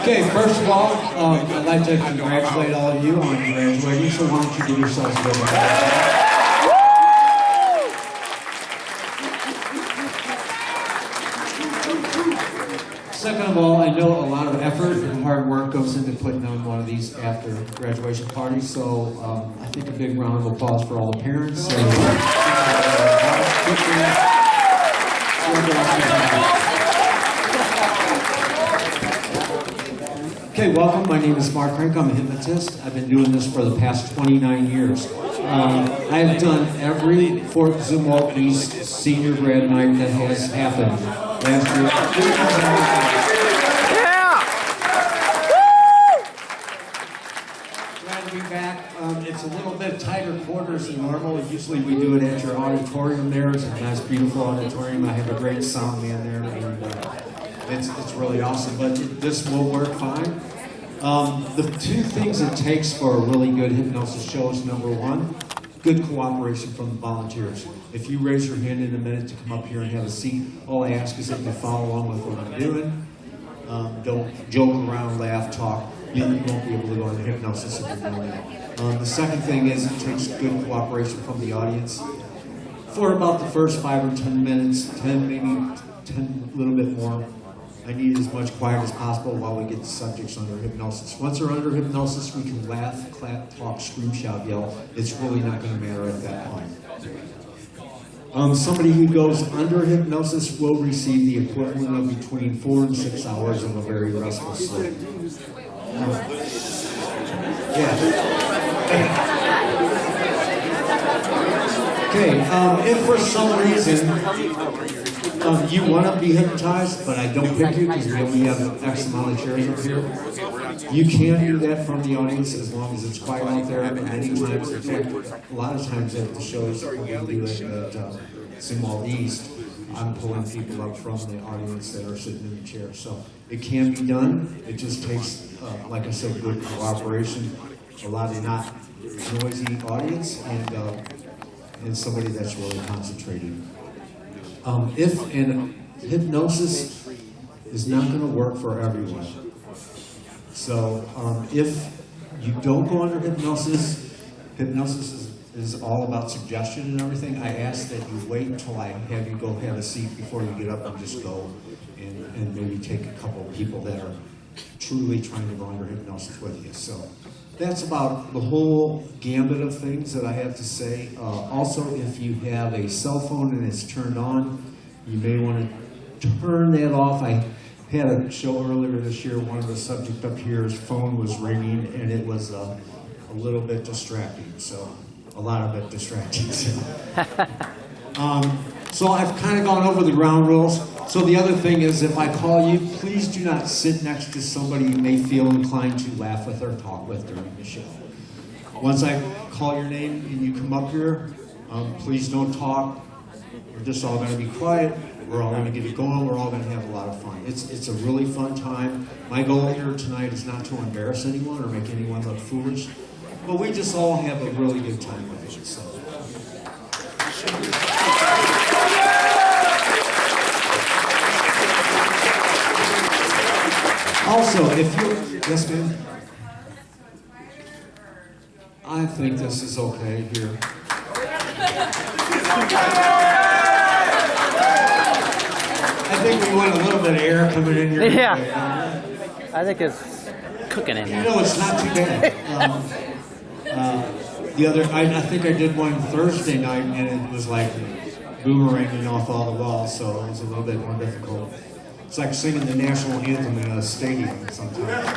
Okay, first of all, I'd like to congratulate all of you on graduating, so why don't you give yourselves a big round of applause. Second of all, I know a lot of effort and hard work goes into putting on one of these after graduation parties, so I think a big round of applause for all the parents. Okay, welcome. My name is Mark Frank. I'm a hypnotist. I've been doing this for the past 29 years. I have done every fourth Zumwalt East senior grad night that has happened last year. Glad to be back. It's a little bit tighter quarters than normal. Usually we do it at your auditorium there. It's a nice, beautiful auditorium. I have a great sound man there, and it's really awesome. But this will work fine. The two things it takes for a really good hypnosis show is, number one, good cooperation from the volunteers. If you raise your hand in a minute to come up here and have a seat, all I ask is that you follow along with what I'm doing. Don't joke around, laugh, talk. You won't be able to go into hypnosis if you're doing that. The second thing is it takes good cooperation from the audience. For about the first 5 or 10 minutes, 10, maybe 10, a little bit more, I need as much quiet as possible while we get the subjects under hypnosis. Once they're under hypnosis, we can laugh, clap, talk, scream, shout, yell. It's really not going to matter at that point. Somebody who goes under hypnosis will receive the equivalent of between 4 and 6 hours of a very restful sleep. Okay, if for some reason you want to be hypnotized, but I don't pick you because we only have X amount of chairs up here, you can do that from the audience as long as it's quiet out there. Many times, in fact, a lot of times at the shows that we do at Zumwalt East, I'm pulling people up from the audience that are sitting in the chair. So it can be done. It just takes, like I said, good cooperation, a lot of not noisy audience, and somebody that's really concentrated. And hypnosis is not going to work for everyone. So if you don't go under hypnosis, hypnosis is all about suggestion and everything. I ask that you wait until I have you go have a seat before you get up and just go and maybe take a couple of people that are truly trying to go under hypnosis with you. So that's about the whole gambit of things that I have to say. Also, if you have a cell phone and it's turned on, you may want to turn that off. I had a show earlier this year, one of the subjects up here's phone was ringing, and it was a little bit distracting, so a lot of it distracting. So I've kind of gone over the ground rules. So the other thing is, if I call you, please do not sit next to somebody you may feel inclined to laugh with or talk with during the show. Once I call your name and you come up here, please don't talk. We're just all going to be quiet. We're all going to get it going. We're all going to have a lot of fun. It's a really fun time. My goal here tonight is not to embarrass anyone or make anyone look foolish, but we just all have a really good time with it. So. Also, if you, yes, ma'am? I think this is okay here. I think we want a little bit of air coming in here. Yeah. I think it's cooking in here. You know, it's not too bad. I think I did one Thursday night, and it was like boomeranging off all the walls, so it was a little bit more difficult. It's like singing the national anthem in a stadium sometimes.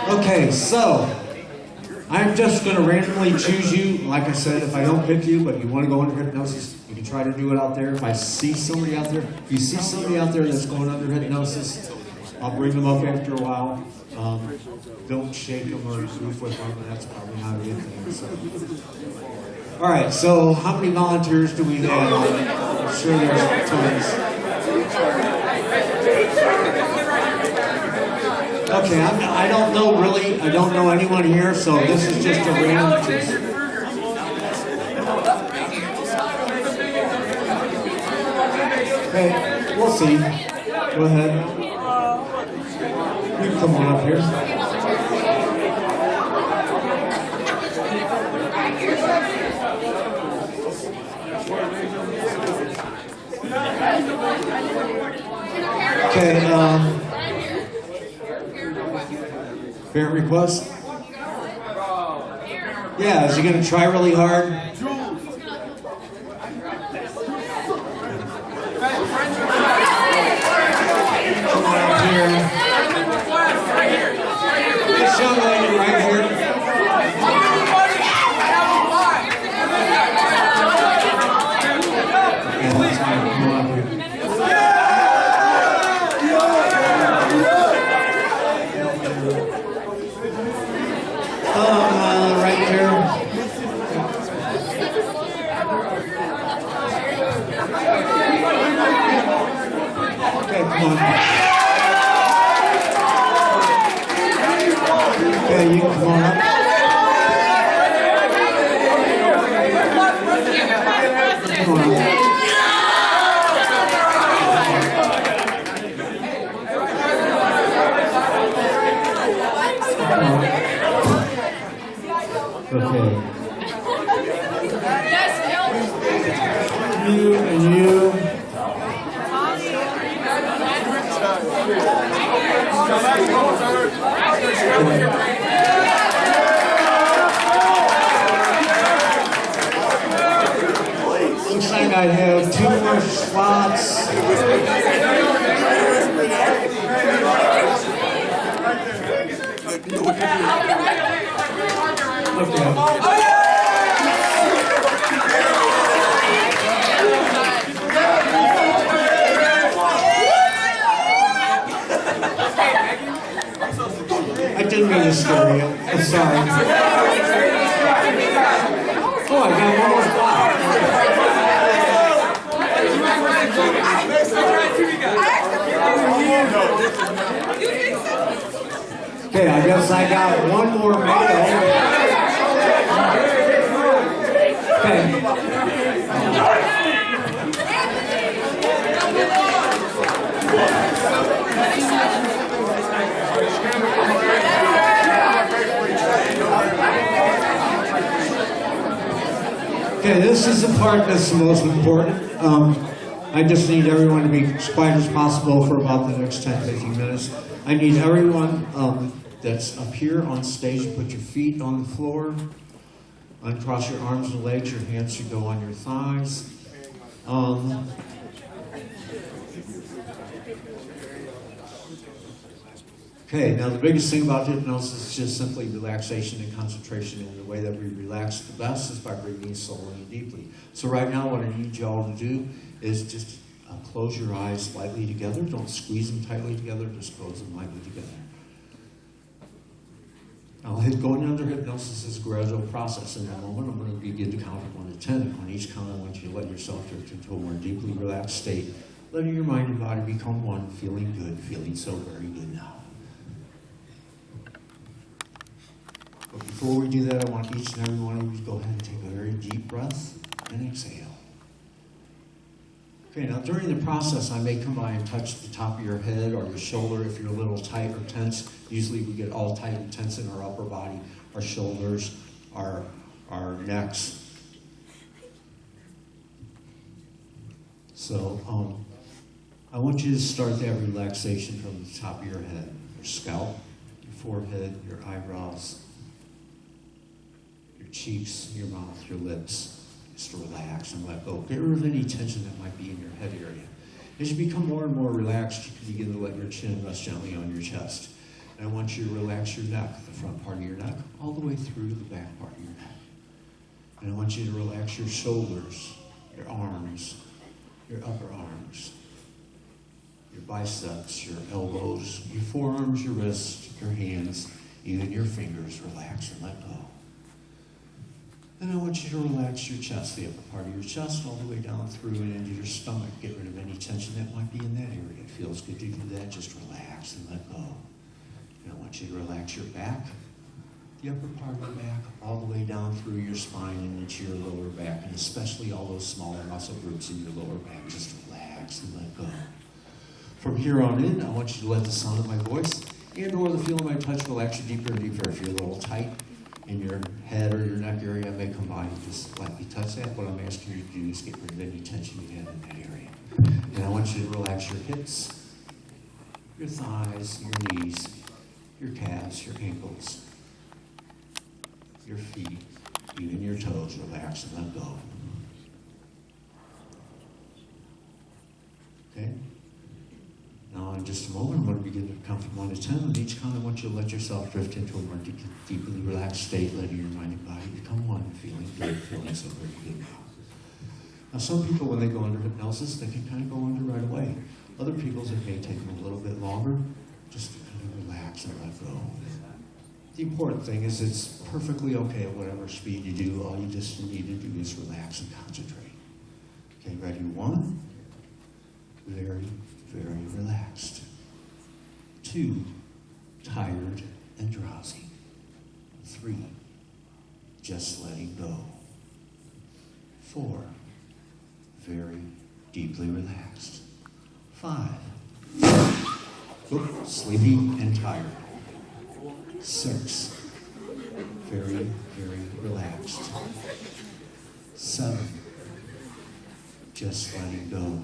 Okay, so I'm just going to randomly choose you. Like I said, if I don't pick you, but you want to go into hypnosis, you can try to do it out there. If I see somebody out there, if you see somebody out there that's going under hypnosis, I'll bring them up after a while. Don't shake them or goof with them. That's probably not a good thing. So. All right, so how many volunteers do we have? I'm sure there's tons. Okay, I don't know really. I don't know anyone here, so this is just a random choice. Okay, we'll see. Go ahead. You can come on up here. Okay, parent request? Yeah, is he going to try really hard? This young lady right here. Yeah, that's fine. Come on up here. Right there. Okay, come on. Okay, you can come on up. Come on up. Okay. You and you. Looks like I have 2 more slots. Okay. I didn't mean to scare you. I'm sorry. Oh, I got one more spot. Okay, I guess I got one more medal. Okay. Okay, this is the part that's the most important. I just need everyone to be as quiet as possible for about the next 10, 15 minutes. I need everyone that's up here on stage to put your feet on the floor, uncross your arms and legs, your hands should go on your thighs. Okay, now the biggest thing about hypnosis is just simply relaxation and concentration, and the way that we relax the best is by breathing slowly and deeply. So right now what I need y'all to do is just close your eyes slightly together. Don't squeeze them tightly together, just close them lightly together. Going under hypnosis is a gradual process. In a moment, I'm going to begin to count from 1 to 10. And on each count, I want you to let yourself drift into a more deeply relaxed state, letting your mind and body become one, feeling good, feeling so very good now. But before we do that, I want each and every one of you to go ahead and take a very deep breath and exhale. Okay, now during the process, I may come by and touch the top of your head or your shoulder if you're a little tight or tense. Usually we get all tight and tense in our upper body, our shoulders, our necks. So I want you to start that relaxation from the top of your head, your scalp, your forehead, your eyebrows, your cheeks, your mouth, your lips. Just to relax and let go. Get rid of any tension that might be in your head area. As you become more and more relaxed, you can begin to let your chin rest gently on your chest. And I want you to relax your neck, the front part of your neck, all the way through the back part of your neck. And I want you to relax your shoulders, your arms, your upper arms, your biceps, your elbows, your forearms, your wrists, your hands, even your fingers. Relax and let go. And I want you to relax your chest, the upper part of your chest, all the way down through and into your stomach. Get rid of any tension that might be in that area. It feels good to do that. Just relax and let go. And I want you to relax your back, the upper part of your back, all the way down through your spine and into your lower back, and especially all those smaller muscle groups in your lower back. Just relax and let go. From here on in, I want you to let the sound of my voice and or the feel of my touch relax you deeper and deeper. If you're a little tight in your head or your neck area, I may come by and just lightly touch that. What I'm asking you to do is get rid of any tension you have in that area. And I want you to relax your hips, your thighs, your knees, your calves, your ankles, your feet, even your toes. Relax and let go. Okay? Now, in just a moment, I'm going to begin to count from 1 to 10. And each count, I want you to let yourself drift into a more deeply relaxed state, letting your mind and body become one, feeling good, feeling so very good. Now, some people, when they go under hypnosis, they can kind of go under right away. Other people's, it may take them a little bit longer, just to kind of relax and let go. The important thing is it's perfectly okay at whatever speed you do. All you just need to do is relax and concentrate. Okay, ready? 1, very, very relaxed. 2, tired and drowsy. 3, just letting go. 4, very deeply relaxed. 5, sleepy and tired. 6, very, very relaxed. 7, just letting go.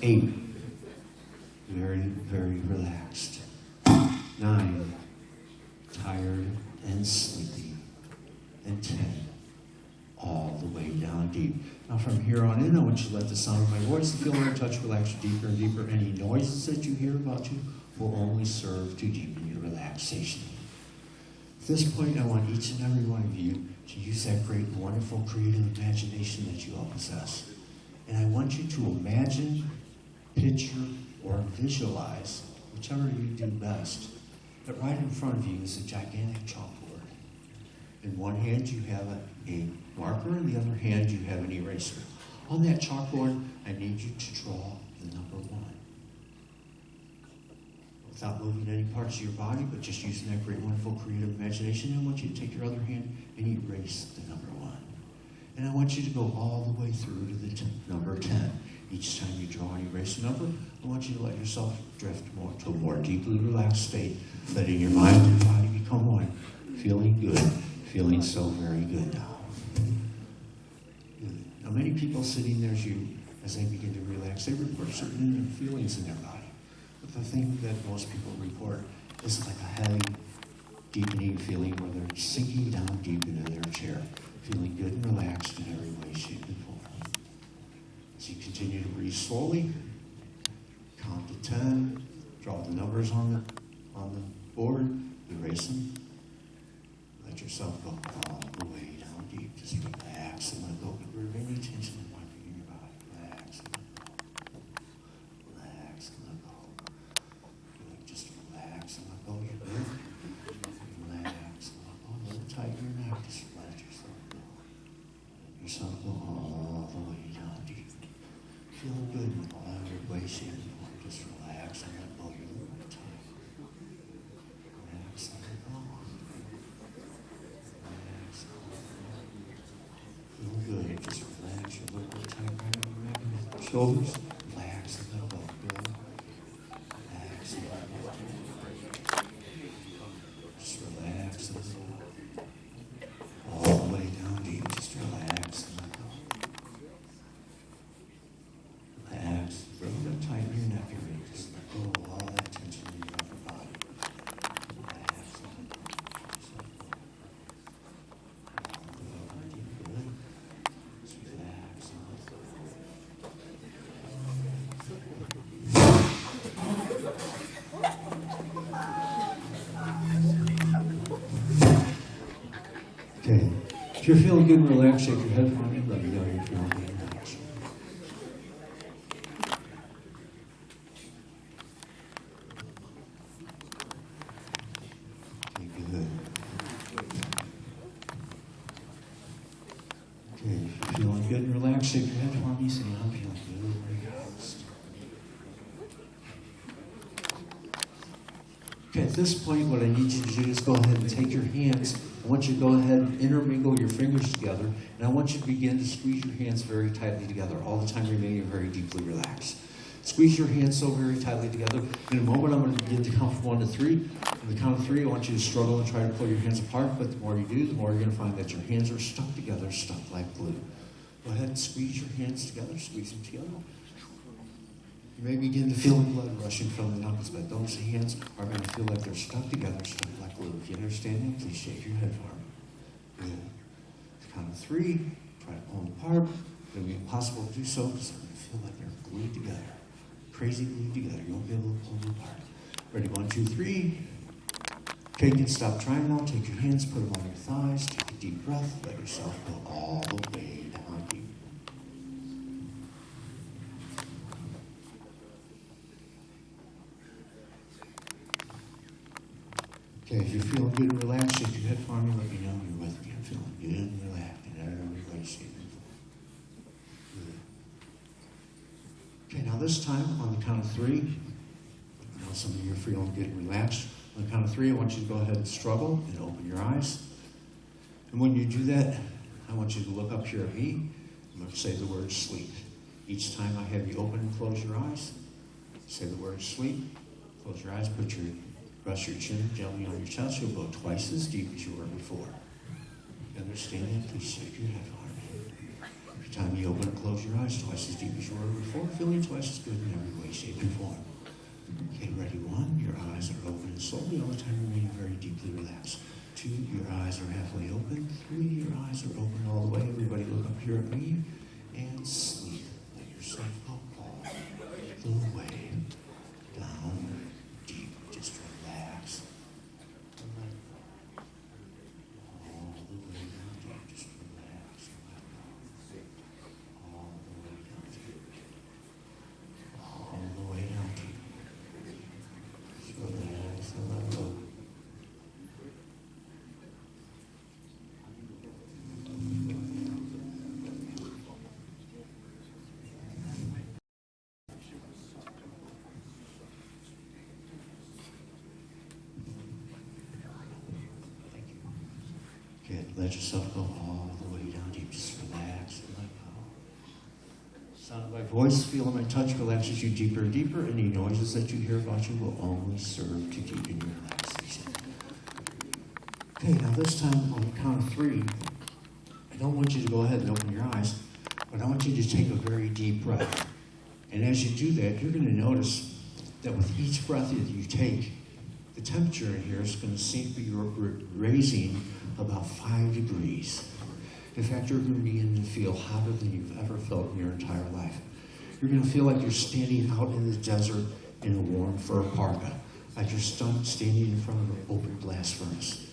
8, very, very relaxed. 9, tired and sleepy. And 10, all the way down deep. Now from here on in, I want you to let the sound of my voice, the feeling of touch relax you deeper and deeper. Any noises that you hear about you will only serve to deepen your relaxation. At this point, I want each and every one of you to use that great, wonderful, creative imagination that you all possess. And I want you to imagine, picture, or visualize, whichever you do best, that right in front of you is a gigantic chalkboard. In one hand, you have a marker, in the other hand, you have an eraser. On that chalkboard, I need you to draw the number 1. Without moving any parts of your body, but just using that great, wonderful, creative imagination, I want you to take your other hand and erase the number 1. And I want you to go all the way through to the number 10. Each time you draw and erase a number, I want you to let yourself drift more to a more deeply relaxed state, letting your mind and body become one, feeling good, feeling so very good now. Good. Now, many people sitting there as they begin to relax, they report certain feelings in their body. But the thing that most people report is like a heavy, deepening feeling where they're sinking down deep into their chair, feeling good and relaxed in every way, shape, and form. As you continue to breathe slowly, count to 10, draw the numbers on the board, erase them, let yourself go all the way down deep. Just relax and let go. Get rid of any tension that might be in your body. Relax and let go. Relax and let go. Just relax and let go. You're good. Relax and let go. A little tight in your neck. Just let yourself go. Let yourself go all the way down deep. Feel good in all your way, shape, and form. Just relax and let go. You're a little tight. Relax and let go. Feel good. Just relax. You're a little tight right in your neck and your shoulders. Relax and let go. Good. Relax and let go. Just relax and let go. All the way down deep. Just relax and let go. Relax. Feel a little tight in your neck area. Just let go of all that tension in your upper body. Relax and let go. Just let go. All the way down deep. Good. Just relax and let go. Okay. If you're feeling good and relaxed, shake your head for me. Let me know you're feeling good and relaxed. Okay, good. Okay, if you're feeling good and relaxed, shake your head for me. Say, I'm feeling good and relaxed. Okay, at this point, what I need you to do is go ahead and take your hands. I want you to go ahead and intermingle your fingers together, and I want you to begin to squeeze your hands very tightly together, all the time remaining very deeply relaxed. Squeeze your hands so very tightly together. In a moment, I'm going to begin to count from 1 to 3. On the count of 3, I want you to struggle and try to pull your hands apart, but the more you do, the more you're going to find that your hands are stuck together, stuck like glue. Go ahead and squeeze your hands together, squeeze them together. You may begin to feel the blood rushing from the knuckles, but those hands are going to feel like they're stuck together, stuck like glue. If you understand that, please shake your head for me. Good. Count of 3, try to pull them apart. It'll be impossible to do so because they're going to feel like they're glued together. Crazy glued together. You won't be able to pull them apart. Ready? 1, 2, 3. Okay, you can stop trying now. Take your hands, put them on your thighs. Take a deep breath. Let yourself go all the way down deep. Okay, if you're feeling good and relaxed, shake your head for me. Let me know you're with me. I'm feeling good and relaxed in every way, shape, and form. Good. Okay, now this time, on the count of 3, I know some of you are feeling good and relaxed. On the count of 3, I want you to go ahead and struggle and open your eyes. And when you do that, I want you to look up here at me. I'm going to say the word sleep. Each time I have you open and close your eyes, say the word sleep. Close your eyes, rest your chin gently on your chest. You'll go twice as deep as you were before. You understand that? Please shake your head hard. Every time you open and close your eyes, twice as deep as you were before, feeling twice as good in every way, shape, and form. Okay, ready? 1, your eyes are open and slowly all the time remaining very deeply relaxed. 2, your eyes are halfway open. 3, your eyes are open all the way. Everybody look up here at me and sleep. Let yourself go all the way down deep. Just relax. All the way down deep. Just relax. All the way down deep. All the way down deep. Just relax and let go. Good. Let yourself go all the way down deep. Just relax and let go. Sound of my voice, feel of my touch relaxes you deeper and deeper. Any noises that you hear about you will only serve to deepen your relaxation. Okay, now this time on the count of 3, I don't want you to go ahead and open your eyes, but I want you to take a very deep breath. And as you do that, you're going to notice that with each breath that you take, the temperature in here is going to seem to be raising about 5 degrees. In fact, you're going to begin to feel hotter than you've ever felt in your entire life. You're going to feel like you're standing out in the desert in a warm fur parka, like you're standing in front of an open blast furnace.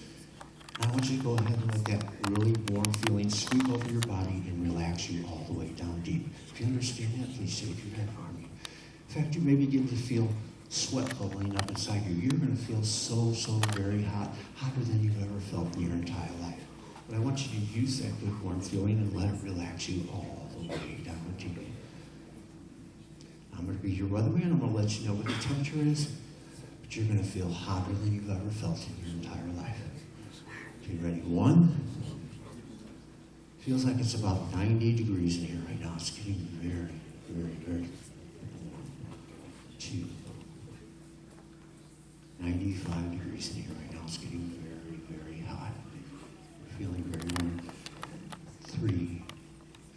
And I want you to go ahead and let that really warm feeling sweep over your body and relax you all the way down deep. If you understand that, please shake your head for me. In fact, you may begin to feel sweat bubbling up inside you. You're going to feel so very hot, hotter than you've ever felt in your entire life. But I want you to use that good warm feeling and let it relax you all the way down deep. I'm going to be your weatherman. I'm going to let you know what the temperature is, but you're going to feel hotter than you've ever felt in your entire life. Okay, ready? 1. Feels like it's about 90 degrees in here right now. It's getting very warm. 2. 95 degrees in here right now. It's getting very hot. Feeling very warm. 3.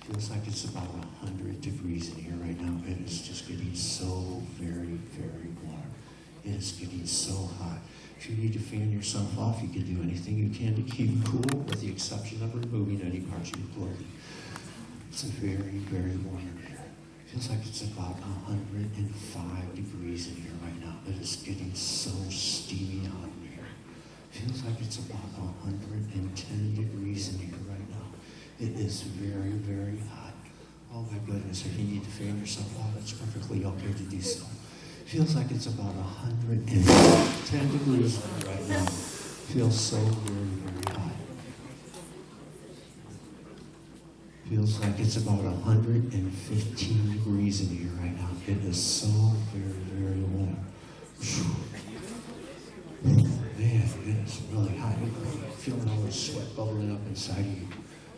Feels like it's about 100 degrees in here right now. And it's just getting so very warm. It is getting so hot. If you need to fan yourself off, you can do anything you can to keep cool, with the exception of removing any parts of your clothing. It's very warm in here. Feels like it's about 105 degrees in here right now. It is getting so steamy hot in here. Feels like it's about 110 degrees in here right now. It is very hot. Oh my goodness, if you need to fan yourself off, it's perfectly okay to do so. Feels like it's about 110 degrees right now. Feels so very hot. Feels like it's about 115 degrees in here right now. It is so very warm. Man, it is really hot. You're feeling all the sweat bubbling up inside of you.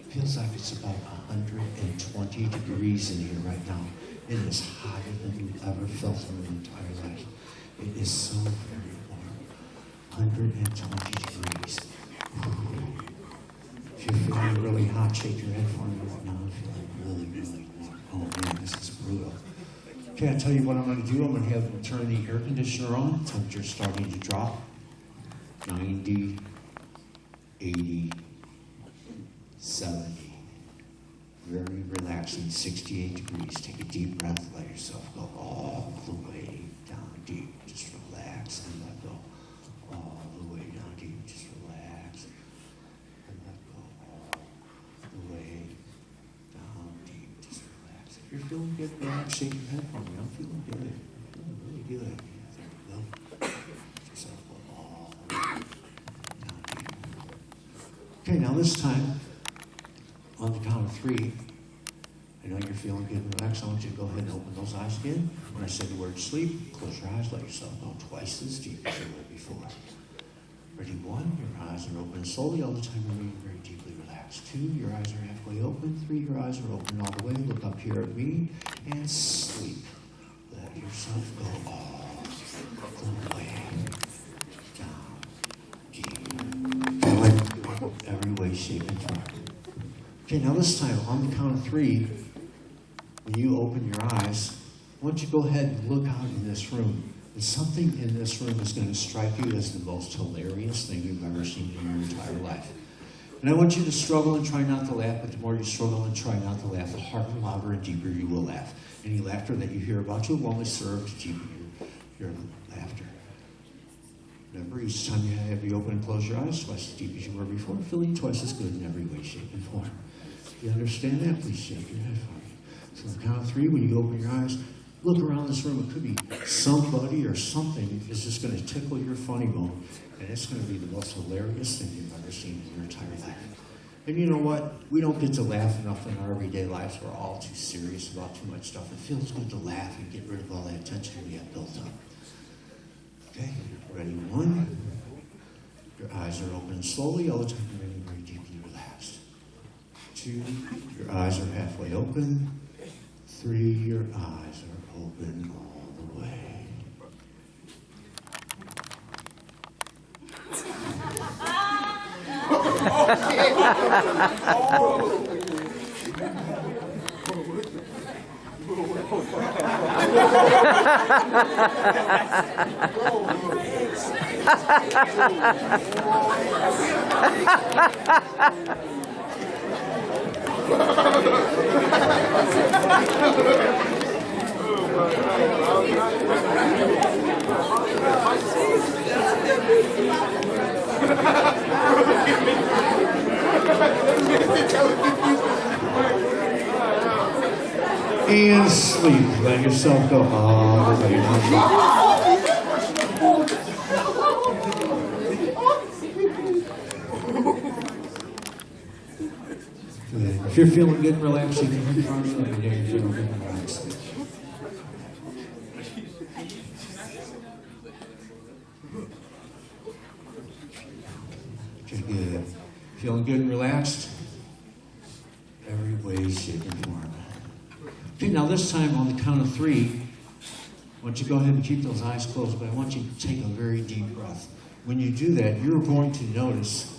Feels like it's about 120 degrees in here right now. It is hotter than you've ever felt in your entire life. It is so very warm. 120 degrees. If you're feeling really hot, shake your head for me. Now I'm feeling really, really warm. Oh man, this is brutal. Okay, I'll tell you what I'm going to do. I'm going to have them turn the air conditioner on. Temperature's starting to drop. 90, 80, 70. Very relaxing, 68 degrees. Take a deep breath. Let yourself go all the way down deep. Just relax and let go. All the way down deep. Just relax and let go. All the way down deep. Just relax. If you're feeling good, relax. Shake your head for me. I'm feeling good. I'm feeling really good. Yeah, there we go. Let yourself go all the way down deep. Okay, now this time, on the count of 3, I know you're feeling good and relaxed. I want you to go ahead and open those eyes again. When I say the word sleep, close your eyes, let yourself go twice as deep as you were before. Ready? 1, your eyes are open slowly all the time, remaining very deeply relaxed. 2, your eyes are halfway open. 3, your eyes are open all the way. Look up here at me and sleep. Let yourself go all the way down deep. Feel it every way, shape, and form. Okay, now this time, on the count of 3, when you open your eyes, I want you to go ahead and look out in this room. And something in this room is going to strike you as the most hilarious thing you've ever seen in your entire life. And I want you to struggle and try not to laugh, but the more you struggle and try not to laugh, the harder, louder, and deeper you will laugh. Any laughter that you hear about you will only serve to deepen your laughter. Remember, each time you open and close your eyes, twice as deep as you were before, feeling twice as good in every way, shape, and form. You understand that? Please shake your head for me. So on the count of 3, when you open your eyes, look around this room. It could be somebody or something is just going to tickle your funny bone, and it's going to be the most hilarious thing you've ever seen in your entire life. And you know what? We don't get to laugh enough in our everyday lives. We're all too serious about too much stuff. It feels good to laugh and get rid of all that tension we have built up. Okay, ready? 1. Your eyes are open slowly all the time, remaining very deeply relaxed. 2, your eyes are halfway open. 3, your eyes are open all the way. And sleep. Let yourself go all the way down. Good. If you're feeling good and relaxed, you can hit front of you. You're feeling good and relaxed. Okay, good. Feeling good and relaxed? Every way, shape, and form. Okay, now this time on the count of 3, I want you to go ahead and keep those eyes closed, but I want you to take a very deep breath. When you do that, you're going to notice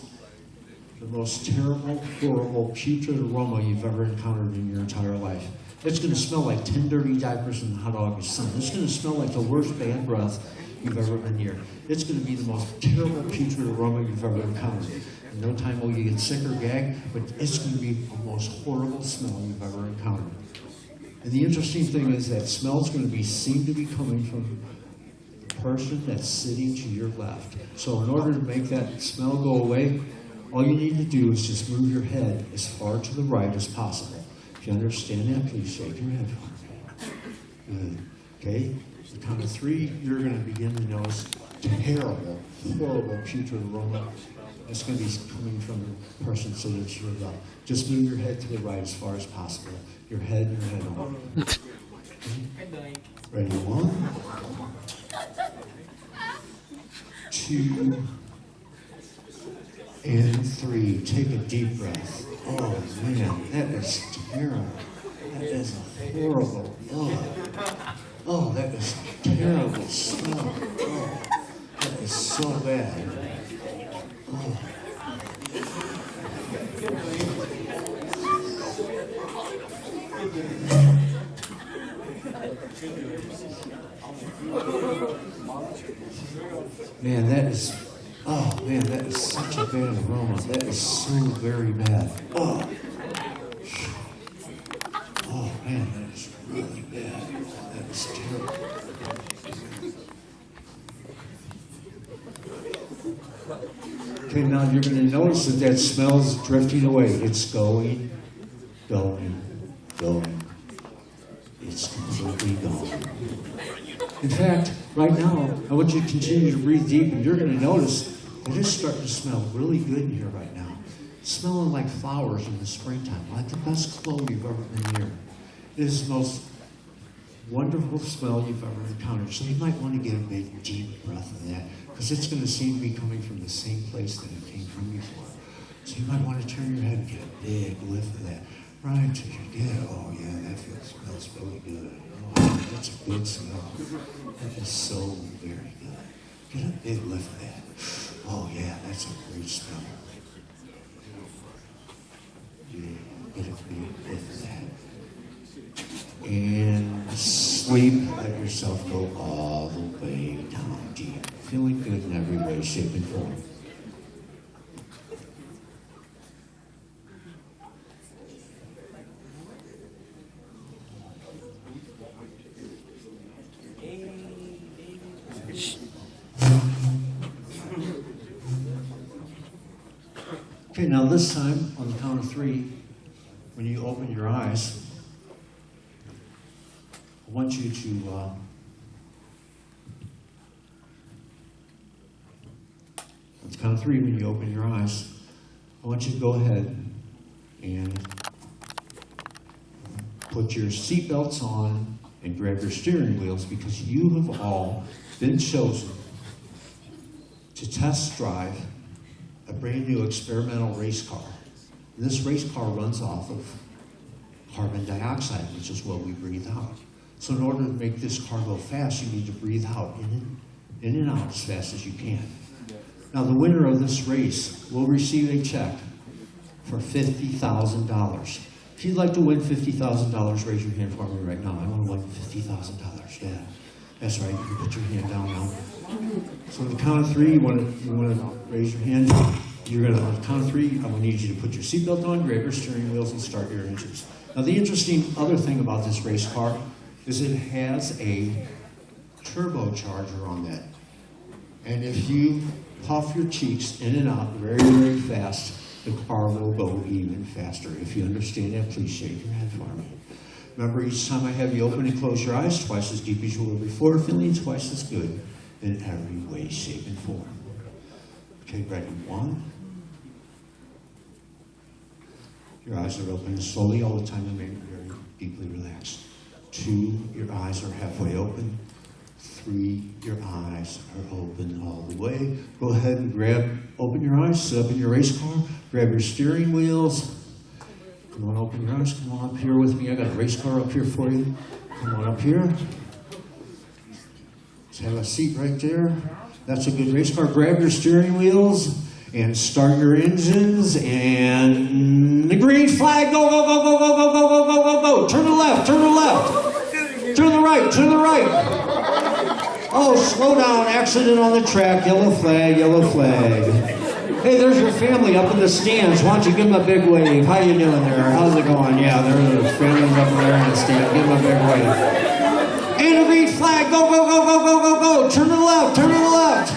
the most terrible, horrible, putrid aroma you've ever encountered in your entire life. It's going to smell like 10 dirty diapers in the hot August sun. It's going to smell like the worst bad breath you've ever been near. It's going to be the most terrible, putrid aroma you've ever encountered. In no time will you get sick or gag, but it's going to be the most horrible smell you've ever encountered. And the interesting thing is that smell is going to seem to be coming from the person that's sitting to your left. So in order to make that smell go away, all you need to do is just move your head as far to the right as possible. If you understand that, please shake your head for me. Good. Okay? At the count of 3, you're going to begin to notice terrible, horrible, putrid aroma. It's going to be coming from the person sitting to your left. Just move your head to the right as far as possible. Your head on. Okay. Ready? 1, 2, and 3. Take a deep breath. Oh man, that is terrible. That is a horrible, oh, that is a terrible smell. Oh, that is so bad. Oh. Man, that is, oh man, that is such a bad aroma. That is so very bad. Oh, oh man, that is really bad. That is terrible. Okay, now you're going to notice that that smell is drifting away. It's going. It's completely gone. In fact, right now, I want you to continue to breathe deep, and you're going to notice it is starting to smell really good in here right now. It's smelling like flowers in the springtime, like the best clothes you've ever been near. It is the most wonderful smell you've ever encountered. So you might want to get a big, deep breath of that, because it's going to seem to be coming from the same place that it came from before. So you might want to turn your head and get a big whiff of that. Right to your head. Oh yeah, that smells really good. Oh, that's a good smell. That is so very good. Get a big whiff of that. Oh yeah, that's a great smell. Yeah, get a big whiff of that. And sleep. Let yourself go all the way down deep. Feeling good in every way, shape, and form. Okay, now this time, on the count of 3, when you open your eyes, I want you to on the count of 3, when you open your eyes, I want you to go ahead and put your seatbelts on and grab your steering wheels, because you have all been chosen to test drive a brand new experimental race car. And this race car runs off of carbon dioxide, which is what we breathe out. So in order to make this car go fast, you need to breathe out in and out as fast as you can. Now the winner of this race will receive a check for $50,000. If you'd like to win $50,000, raise your hand for me right now. I want to win $50,000. Yeah, that's right. You can put your hand down now. So on the count of 3, you want to raise your hand. You're going to, on the count of 3, I'm going to need you to put your seatbelt on, grab your steering wheels, and start your engines. Now the interesting other thing about this race car is it has a turbocharger on that. And if you puff your cheeks in and out very, very fast, the car will go even faster. If you understand that, please shake your head for me. Remember, each time I have you open and close your eyes, twice as deep as you were before, feeling twice as good in every way, shape, and form. Okay, ready? 1. Your eyes are open slowly all the time and make very deeply relaxed. 2, your eyes are halfway open. 3, your eyes are open all the way. Go ahead and open your eyes, sit up in your race car, grab your steering wheels. Come on, open your eyes, come on up here with me. I got a race car up here for you. Come on up here. Just have a seat right there. That's a good race car. Grab your steering wheels and start your engines, and the green flag, go, go, go, go, go, go, go, go, go, go, go. Turn to the left, turn to the left. Turn to the right, turn to the right. Oh, slow down, accident on the track, yellow flag, yellow flag. Hey, there's your family up in the stands. Why don't you give them a big wave? How you doing there? How's it going? Yeah, there's families up there in the stand. Give them a big wave. And a green flag, go, go, go, go, go, go, go. Turn to the left, turn to the left.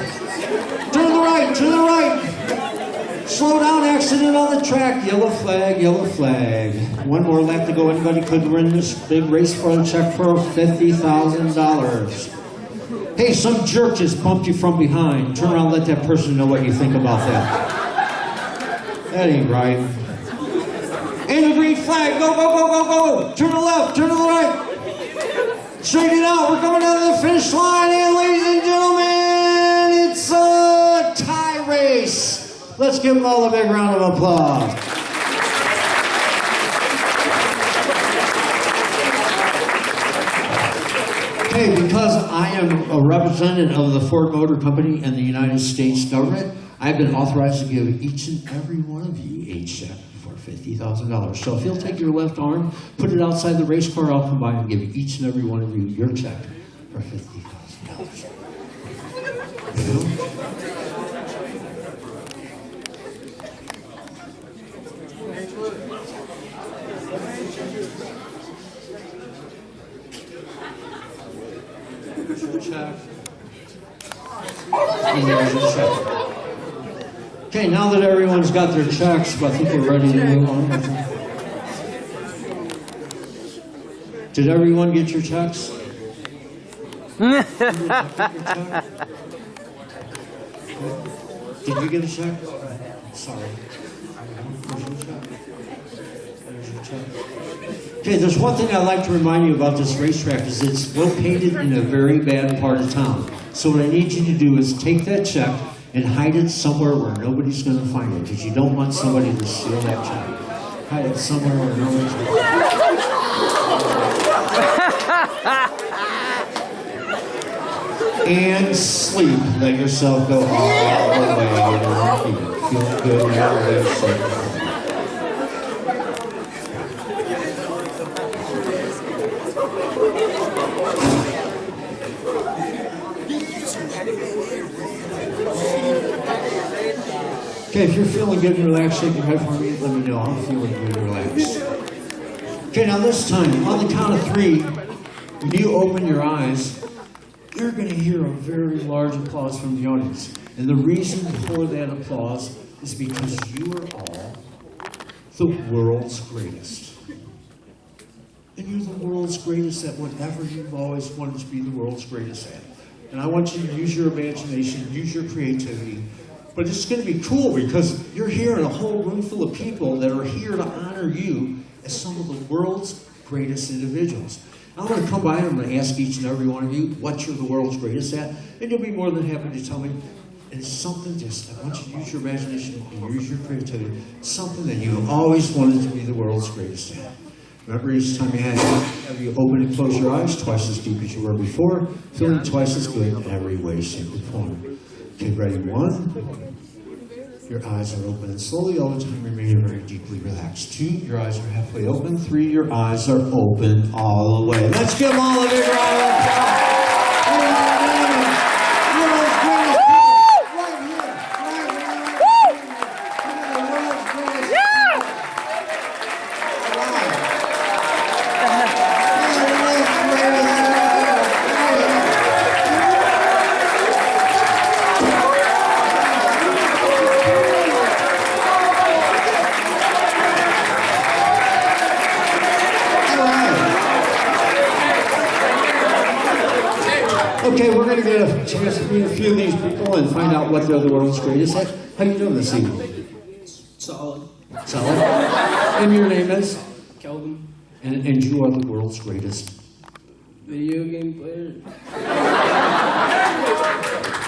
Turn to the right, turn to the right. Slow down, accident on the track, yellow flag, yellow flag. One more lap to go. Anybody could win this big race for a check for $50,000. Hey, some jerk just bumped you from behind. Turn around, let that person know what you think about that. That ain't right. And the green flag, go, go, go, go, go. Turn to the left, turn to the right. Straighten it out, we're coming down to the finish line, and ladies and gentlemen, it's a tie race. Let's give them all a big round of applause. Okay, because I am a representative of the Ford Motor Company and the United States government, I've been authorized to give each and every one of you a check for $50,000. So if you'll take your left arm, put it outside the race car, I'll come by and give each and every one of you your check for $50,000. Check. And there's your check. Okay, now that everyone's got their checks, I think we're ready to move on. Did everyone get your checks? Did you get a check? Sorry. There's your check. There's your check. Okay, there's one thing I'd like to remind you about this racetrack is it's located in a very bad part of town. So what I need you to do is take that check and hide it somewhere where nobody's going to find it, because you don't want somebody to steal that check. Hide it somewhere where nobody's going to find it. And sleep. Let yourself go all the way. Feel good. You're really safe. Okay, if you're feeling good and relaxed, shake your head for me. Let me know. I'm feeling good and relaxed. Okay, now this time, on the count of 3, when you open your eyes, you're going to hear a very large applause from the audience. And the reason for that applause is because you are all the world's greatest. And you're the world's greatest at whatever you've always wanted to be the world's greatest at. And I want you to use your imagination, use your creativity. But it's going to be cool because you're here in a whole room full of people that are here to honor you as some of the world's greatest individuals. I'm going to come by and I'm going to ask each and every one of you what you're the world's greatest at, and you'll be more than happy to tell me. And it's something just, I want you to use your imagination and use your creativity, something that you always wanted to be the world's greatest at. Remember, each time you have you open and close your eyes twice as deep as you were before, feeling twice as good in every way, shape, and form. Okay, ready? 1. Your eyes are open and slowly all the time remain very deeply relaxed. 2, your eyes are halfway open. 3, your eyes are open all the way. Let's give them all a big round of applause. Okay, we're going to get a chance to meet a few of these people and find out what they're the world's greatest at. How you doing this evening? Solid. Solid. And your name is? Kelvin. And you are the world's greatest. Video game player.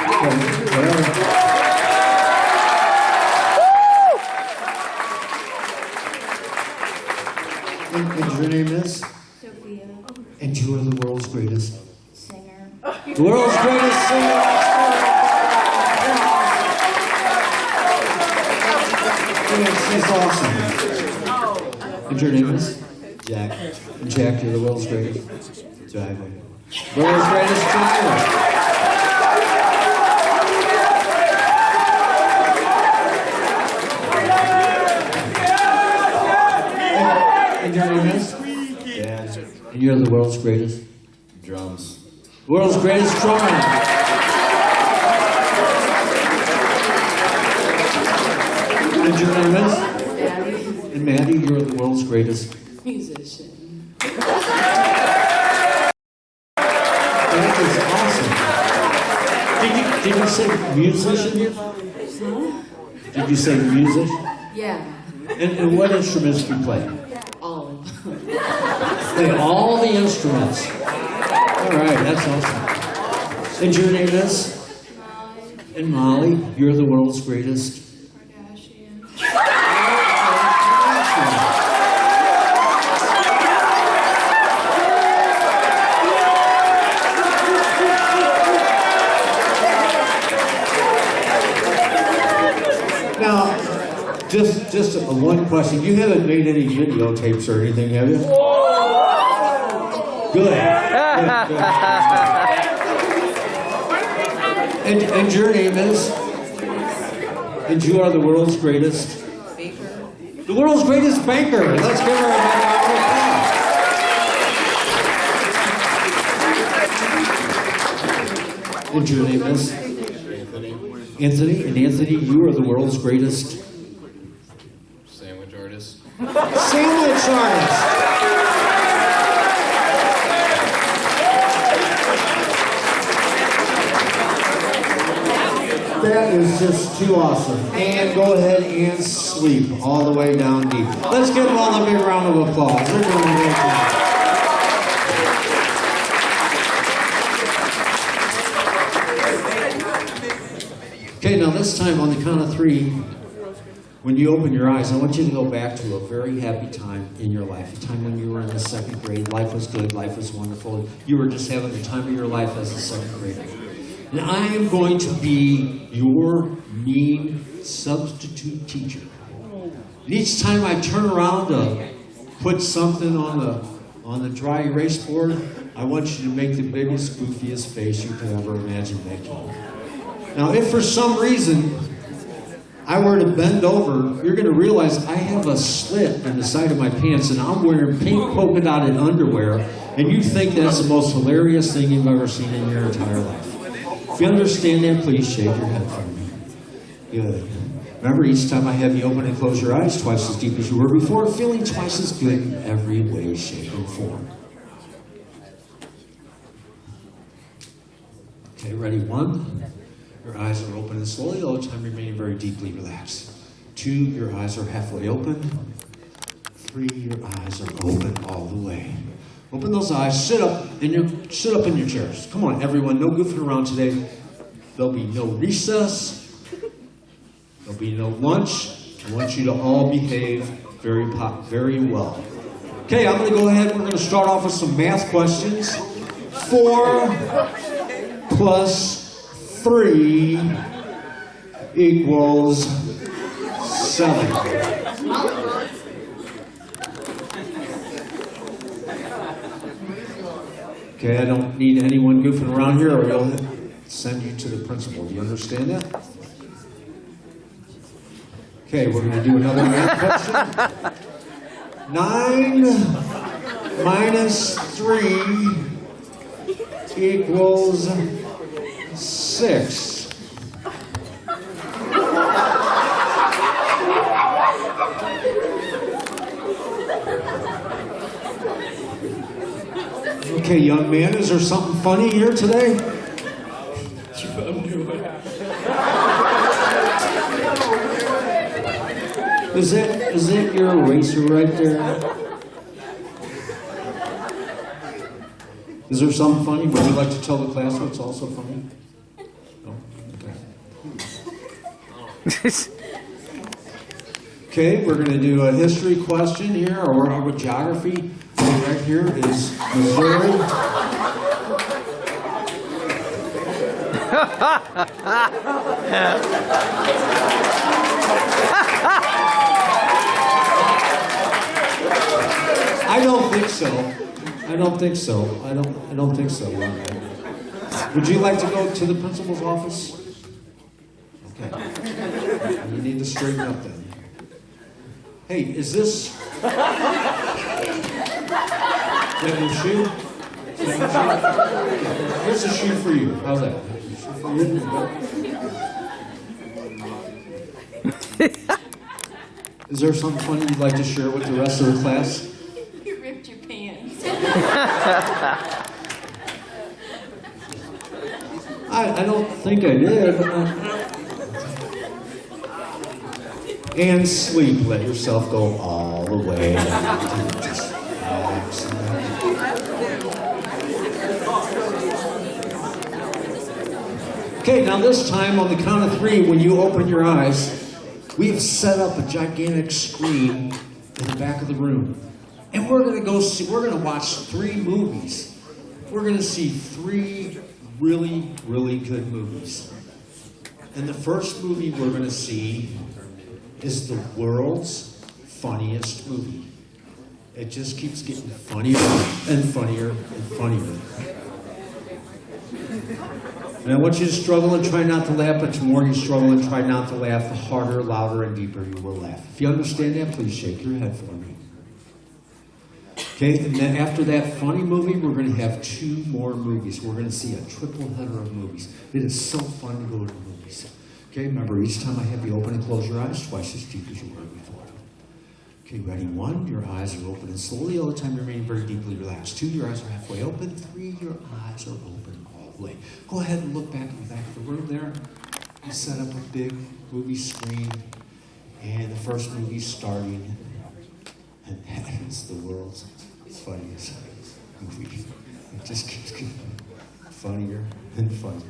Okay, whatever. And your name is? Sophia. And you are the world's greatest. Singer. The world's greatest singer. She's awesome. And your name is? Jack. And Jack, you're the world's greatest. Driver. World's greatest driver. And your name is? Dan. And you're the world's greatest? Drums. World's greatest drummer. And your name is? Daddy. And Maddie, you're the world's greatest. Musician. That is awesome. Did you say musician? Did you say music? Yeah. And what instruments do you play? All of them. Play all the instruments. All right, that's awesome. And your name is? Molly. And Molly, you're the world's greatest. Kardashian. Just one question. You haven't made any videotapes or anything, have you? Good. And your name is? And you are the world's greatest? Baker. The world's greatest banker. Let's give her a round of applause. And your name is? Anthony. And Anthony, you are the world's greatest? Sandwich artist. Sandwich artist. That is just too awesome. And go ahead and sleep all the way down deep. Let's give them all a big round of applause. They're doing a great job. Okay, now this time on the count of 3, when you open your eyes, I want you to go back to a very happy time in your life, a time when you were in the 2nd grade. Life was good, life was wonderful. You were just having the time of your life as a 2nd grader. And I am going to be your mean substitute teacher. And each time I turn around to put something on the dry erase board, I want you to make the biggest, goofiest face you could ever imagine making. Now, if for some reason I were to bend over, you're going to realize I have a slit in the side of my pants and I'm wearing pink polka dotted underwear, and you think that's the most hilarious thing you've ever seen in your entire life. If you understand that, please shake your head for me. Good. Remember, each time I have you open and close your eyes twice as deep as you were before, feeling twice as good in every way, shape, and form. Okay, ready? 1. Your eyes are open and slowly, all the time remaining very deeply relaxed. 2, your eyes are halfway open. 3, your eyes are open all the way. Open those eyes, sit up in your chairs. Come on, everyone, no goofing around today. There'll be no recess. There'll be no lunch. I want you to all behave very well. Okay, I'm going to go ahead. We're going to start off with some math questions. 4 plus 3 equals 7. Okay, I don't need anyone goofing around here or he'll send you to the principal. Do you understand that? Okay, we're going to do another math question. 9 minus 3 equals 6. Okay, young man, is there something funny here today? Is that your eraser right there? Is there something funny? Would you like to tell the class what's also funny? No? Okay. Okay, we're going to do a history question here, or a geography. Right here is Missouri. I don't think so. I don't think so. I don't think so. Would you like to go to the principal's office? Okay. You need to straighten up then. Hey, is this... Is that your shoe? Is that your shoe? Here's a shoe for you. How's that? Is there something funny you'd like to share with the rest of the class? You ripped your pants. I don't think I did. And sleep. Let yourself go all the way. Just relax. Okay, now this time on the count of 3, when you open your eyes, we have set up a gigantic screen in the back of the room. And we're going to watch 3 movies. We're going to see 3 really, really good movies. And the first movie we're going to see is the world's funniest movie. It just keeps getting funnier and funnier and funnier. And I want you to struggle and try not to laugh, but the more you struggle and try not to laugh, the harder, louder, and deeper you will laugh. If you understand that, please shake your head for me. Okay, and then after that funny movie, we're going to have 2 more movies. We're going to see a triple header of movies. It is so fun to go to the movies. Okay, remember, each time I have you open and close your eyes twice as deep as you were before. Okay, ready? 1, your eyes are open and slowly all the time remain very deeply relaxed. 2, your eyes are halfway open. 3, your eyes are open all the way. Go ahead and look back in the back of the room there. We set up a big movie screen, and the first movie's starting, and that is the world's funniest movie. It just keeps getting funnier and funnier.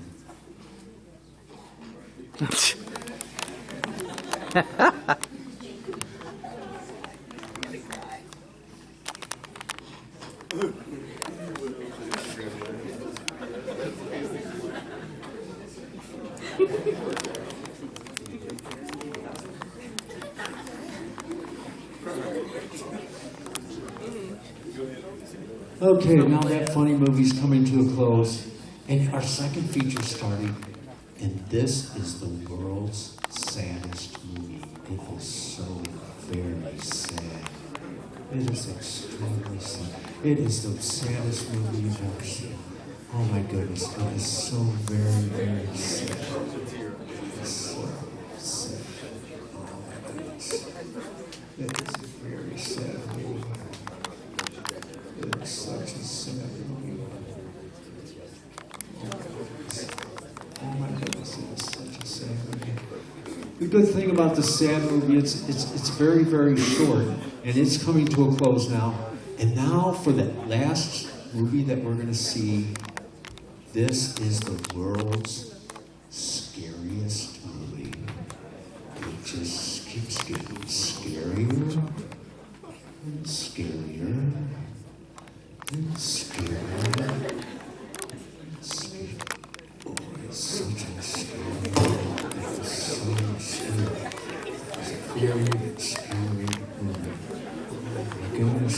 Okay, now that funny movie's coming to a close, and our second feature's starting, and this is the world's saddest movie. It is so very sad. It is extremely sad. It is the saddest movie you've ever seen. Oh my goodness, it is so very, very sad. It's so sad. Oh my goodness. It is a very sad movie. It's such a sad movie. Oh my goodness, it is such a sad movie. The good thing about the sad movie, it's very, very short, and it's coming to a close now. And now for the last movie that we're going to see, this is the world's scariest movie. It just keeps getting scarier and scarier. And scarier. Oh, it's such a scary movie. It's so scary. It's a very scary movie. Oh my goodness.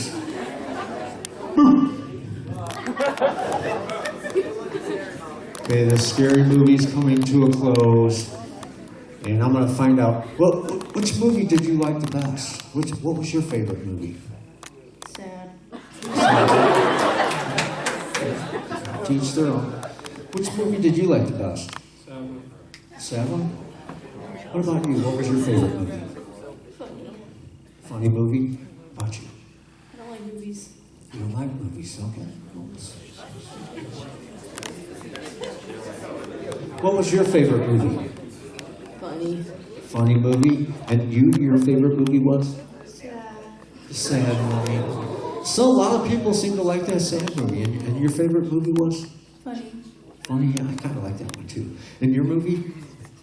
Okay, the scary movie's coming to a close. And I'm going to find out, well, which movie did you like the best? What was your favorite movie? Sad. Teach their own. Which movie did you like the best? Sad one? What about you? What was your favorite movie? Funny. Funny movie? How about you? I don't like movies. You don't like movies, okay. What was your favorite movie? Funny. Funny movie? And you, your favorite movie was? Sad. Sad movie. So a lot of people seem to like that sad movie. And your favorite movie was? Funny. Funny, yeah, I kind of like that one too. And your movie?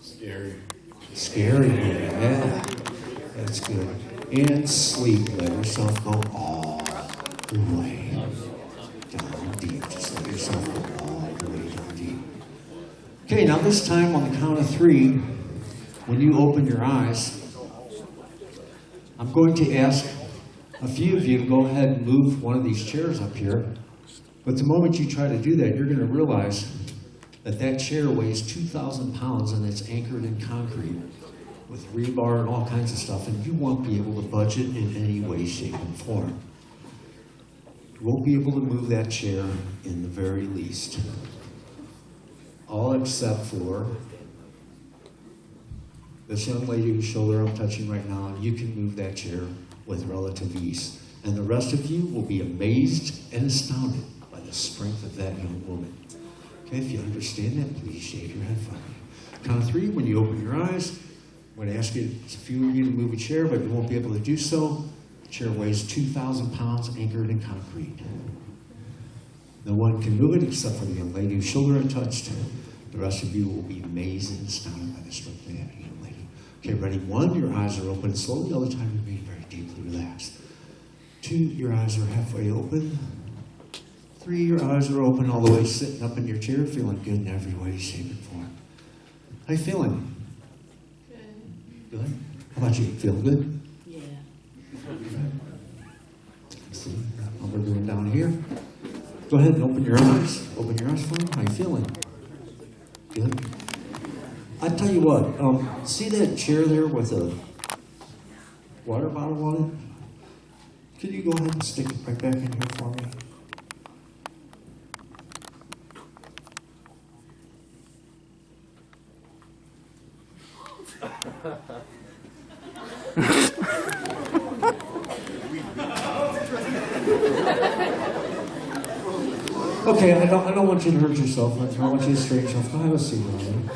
Scary. Scary movie, yeah. That's good. And sleep. Let yourself go all the way down deep. Just let yourself go all the way down deep. Okay, now this time on the count of 3, when you open your eyes, I'm going to ask a few of you to go ahead and move one of these chairs up here. But the moment you try to do that, you're going to realize that that chair weighs 2,000 pounds and it's anchored in concrete with rebar and all kinds of stuff, and you won't be able to budge it in any way, shape, and form. You won't be able to move that chair in the very least. All except for this young lady whose shoulder I'm touching right now. You can move that chair with relative ease. And the rest of you will be amazed and astounded by the strength of that young woman. Okay, if you understand that, please shake your head for me. Count of 3, when you open your eyes, I'm going to ask you, a few of you to move a chair, but you won't be able to do so. The chair weighs 2,000 pounds, anchored in concrete. No one can move it except for the young lady whose shoulder I touched. The rest of you will be amazed and astounded by the strength of that young lady. Okay, ready? 1, your eyes are open slowly all the time. You're being very deeply relaxed. 2, your eyes are halfway open. 3, your eyes are open all the way, sitting up in your chair, feeling good in every way, shape, and form. How you feeling? Good. Good? How about you? Feel good? Yeah. See how we're doing down here. Go ahead and open your eyes. Open your eyes for me. How you feeling? Good. I tell you what. See that chair there with a water bottle on it? Could you go ahead and stick it right back in here for me? Okay, I don't want you to hurt yourself. I don't want you to strain yourself. Go have a seat, Ronnie.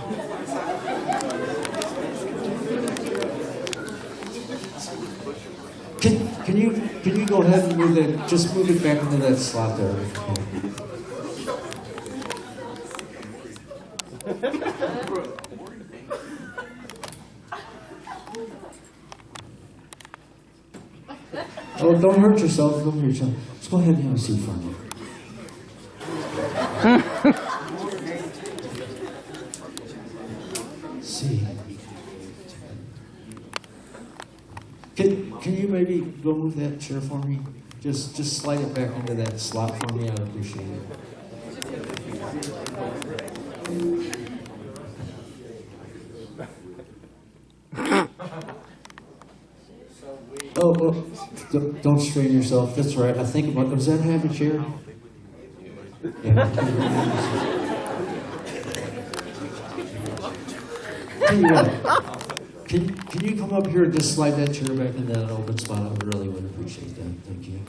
Can you go ahead and move that? Just move it back into that slot there. Oh, don't hurt yourself. Don't hurt yourself. Just go ahead and have a seat for me. See. Can you maybe go move that chair for me? Just slide it back into that slot for me. I'd appreciate it. Oh, don't strain yourself. That's right. I think about. Does that have a chair? Yeah. Tell you what. Can you come up here and just slide that chair back in that open spot? I really would appreciate that. Thank you.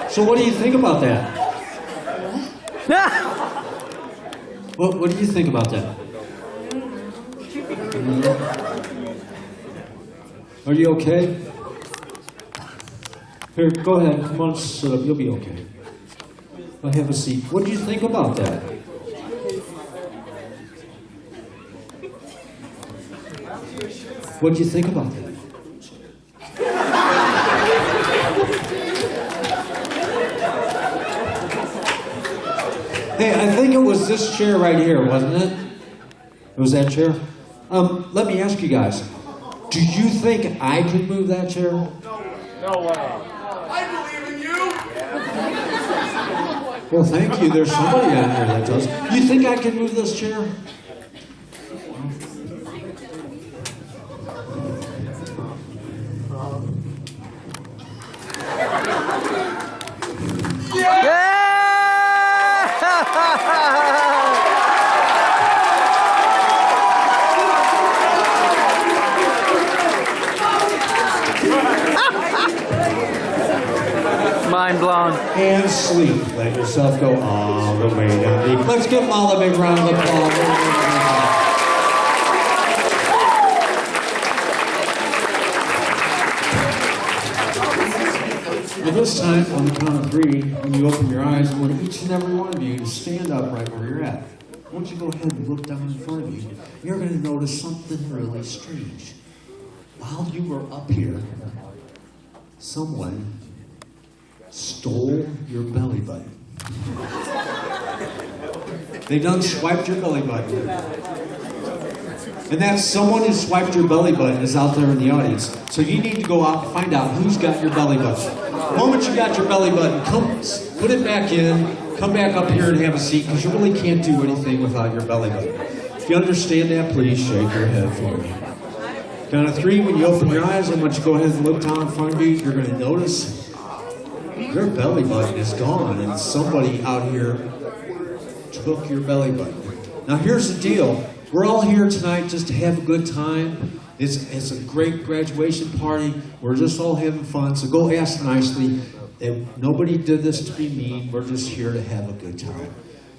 So what do you think about that? What do you think about that? Are you okay? Here, go ahead. Come on, sit up. You'll be okay. I'll have a seat. What do you think about that? What do you think about that? Hey, I think it was this chair right here, wasn't it? It was that chair? Let me ask you guys. Do you think I could move that chair? No way. I believe in you. Well, thank you. There's somebody out here that does. You think I can move this chair? Mind blown. And sleep. Let yourself go all the way down deep. Let's give them all a big round of applause. At this time, on the count of 3, when you open your eyes, I want each and every one of you to stand up right where you're at. I want you to go ahead and look down in front of you. You're going to notice something really strange. While you were up here, someone stole your belly button. They done swiped your belly button. And that someone who swiped your belly button is out there in the audience. So you need to go out and find out who's got your belly button. The moment you got your belly button, come put it back in, come back up here and have a seat, because you really can't do anything without your belly button. If you understand that, please shake your head for me. Count of 3, when you open your eyes, I want you to go ahead and look down in front of you. You're going to notice your belly button is gone, and somebody out here took your belly button. Now here's the deal. We're all here tonight just to have a good time. It's a great graduation party. We're just all having fun, so go ask nicely. Nobody did this to be mean. We're just here to have a good time.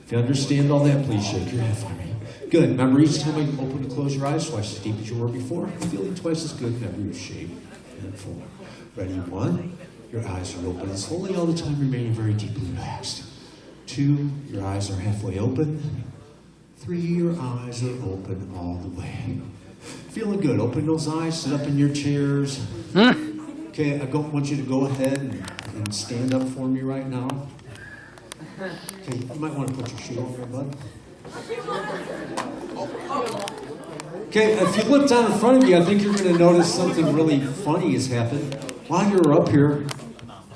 If you understand all that, please shake your head for me. Good. Remember, each time you open and close your eyes, twice as deep as you were before. Feeling twice as good. Remember your shape and form. Ready? 1. Your eyes are open and slowly all the time remaining very deeply relaxed. 2, your eyes are halfway open. 3, your eyes are open all the way. Feeling good. Open those eyes, sit up in your chairs. Okay, want you to go ahead and stand up for me right now. Okay, you might want to put your shoe on there, bud. Okay, if you look down in front of you, I think you're going to notice something really funny has happened. While you were up here,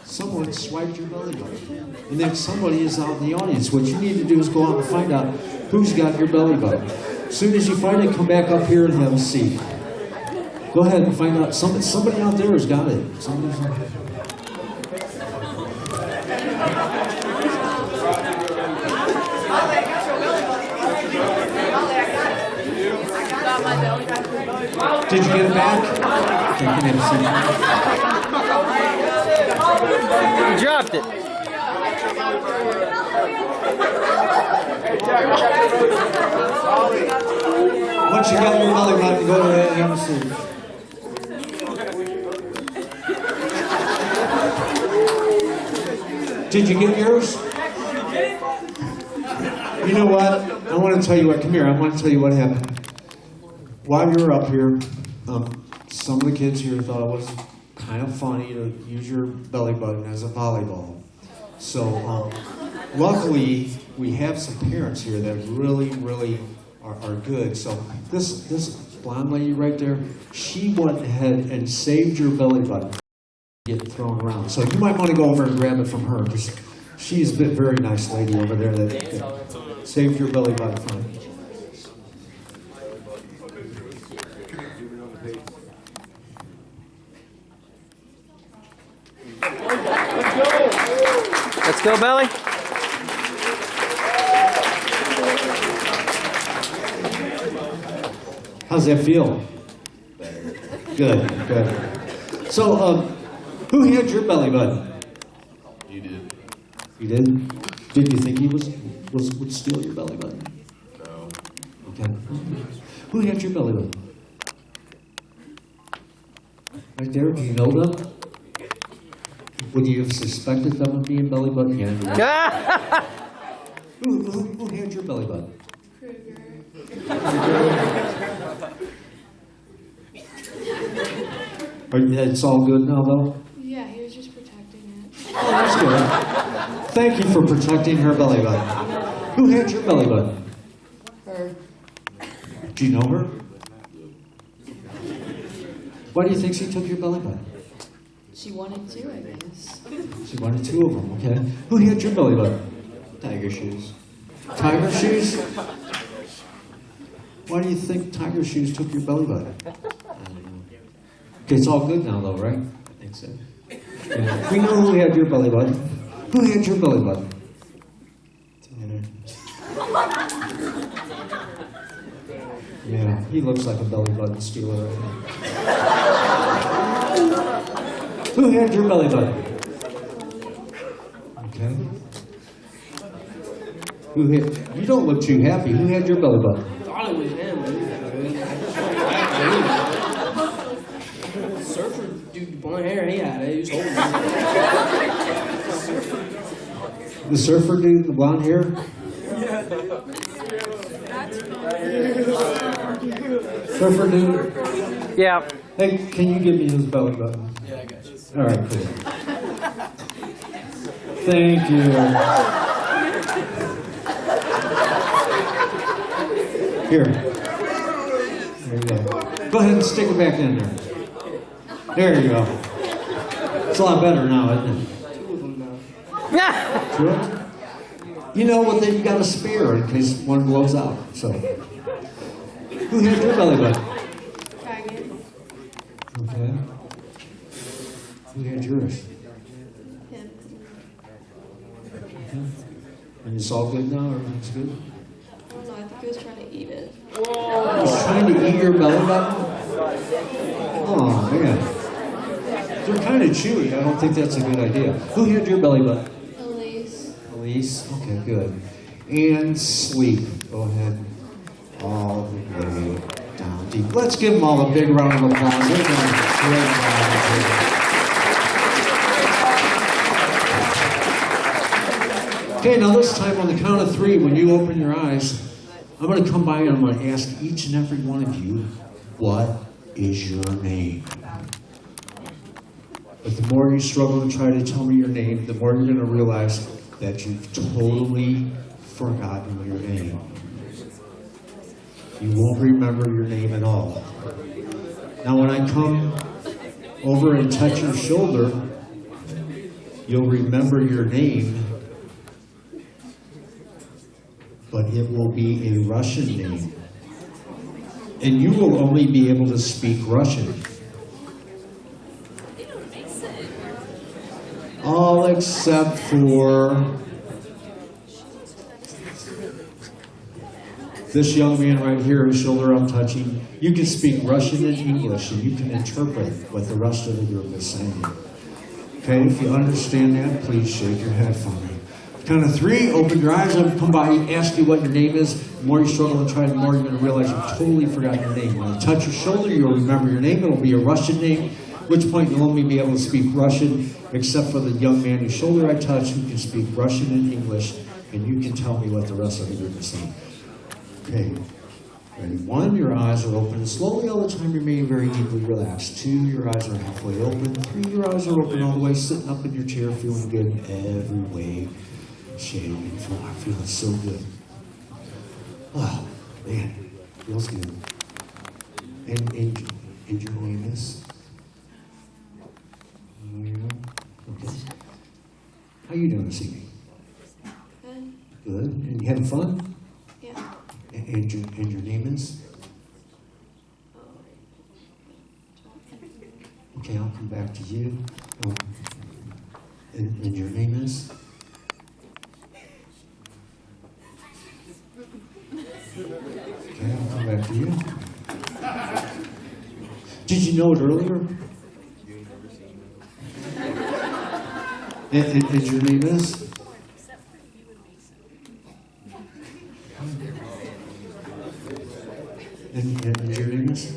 someone swiped your belly button. And then somebody is out in the audience. What you need to do is go out and find out who's got your belly button. As soon as you find it, come back up here and have a seat. Go ahead and find out. Somebody out there has got it. Somebody's out there. Did you get it back? Okay, you can have a seat. You dropped it. Once you got your belly button, go ahead and have a seat. Did you get yours? You know what? I want to tell you what. Come here. I want to tell you what happened. While you were up here, some of the kids here thought it was kind of funny to use your belly button as a volleyball. So, luckily, we have some parents here that really, really are good. So this blonde lady right there, she went ahead and saved your belly button from getting thrown around. So you might want to go over and grab it from her, because she's a very nice lady over there that saved your belly button from you. Let's go, Belly. How's that feel? Good, good. So, who had your belly button? You did. You did? Did you think he would steal your belly button? No. Okay. Who had your belly button? Right there. Do you know them? Would you have suspected them of being belly button? Yeah. Who had your belly button? It's all good now, though? Yeah, he was just protecting it. Oh, that's good. Thank you for protecting her belly button. Who had your belly button? Her. Do you know her? Why do you think she took your belly button? She wanted to, I guess. She wanted 2 of them, okay. Who had your belly button? Tiger shoes. Tiger shoes? Why do you think tiger shoes took your belly button? I don't know. Okay, it's all good now, though, right? I think so. Yeah. We know who had your belly button. Who had your belly button? Tanner. Yeah, he looks like a belly button stealer right now. Who had your belly button? Okay. Who had? You don't look too happy. Who had your belly button? I thought it was him. Surfer dude, blonde hair, he had it. He was holding it. The surfer dude, the blonde hair. Surfer dude. Yeah. Hey, can you give me his belly button? Yeah, I got you. All right, cool. Thank you. Here. There you go. Go ahead and stick it back in there. There you go. It's a lot better now, isn't it? 2 of them now. Sure. You know what? You got a spare in case one blows out. So, who had your belly button? Dragon. Okay. Who had yours? Him. And it's all good now? Everything's good? I don't know, I think he was trying to eat it. He's trying to eat your belly button? Oh, man. They're kind of chewy. I don't think that's a good idea. Who had your belly button? Elise. Elise? Okay, good. And sleep. Go ahead. All the way down deep. Let's give them all a big round of applause. They're doing a great job. Okay, now this time on the count of 3, when you open your eyes, I'm going to come by and I'm going to ask each and every one of you, what is your name? But the more you struggle to try to tell me your name, the more you're going to realize that you've totally forgotten your name. You won't remember your name at all. Now when I come over and touch your shoulder, you'll remember your name, but it will be a Russian name. And you will only be able to speak Russian. All except for this young man right here whose shoulder I'm touching. You can speak Russian and English, and you can interpret what the rest of the group is saying. Okay, if you understand that, please shake your head for me. Count of three, open your eyes, I'm going to come by and ask you what your name is. The more you struggle and try, the more you're going to realize you've totally forgotten your name. When I touch your shoulder, you'll remember your name. It'll be a Russian name, at which point you'll only be able to speak Russian, except for the young man whose shoulder I touch, who can speak Russian and English, and you can tell me what the rest of the group is saying. Okay. Ready? 1, your eyes are open. Slowly all the time, remaining very deeply relaxed. 2, your eyes are halfway open. 3, your eyes are open all the way, sitting up in your chair, feeling good in every way, shape, and form. Feeling so good. Oh, man, feels good. And your name is? Okay. How you doing this evening? Good. Good. And you having fun? Yeah. And your name is? Okay, I'll come back to you. And your name is? Okay, I'll come back to you. Did you know it earlier? And your name is? And your name is?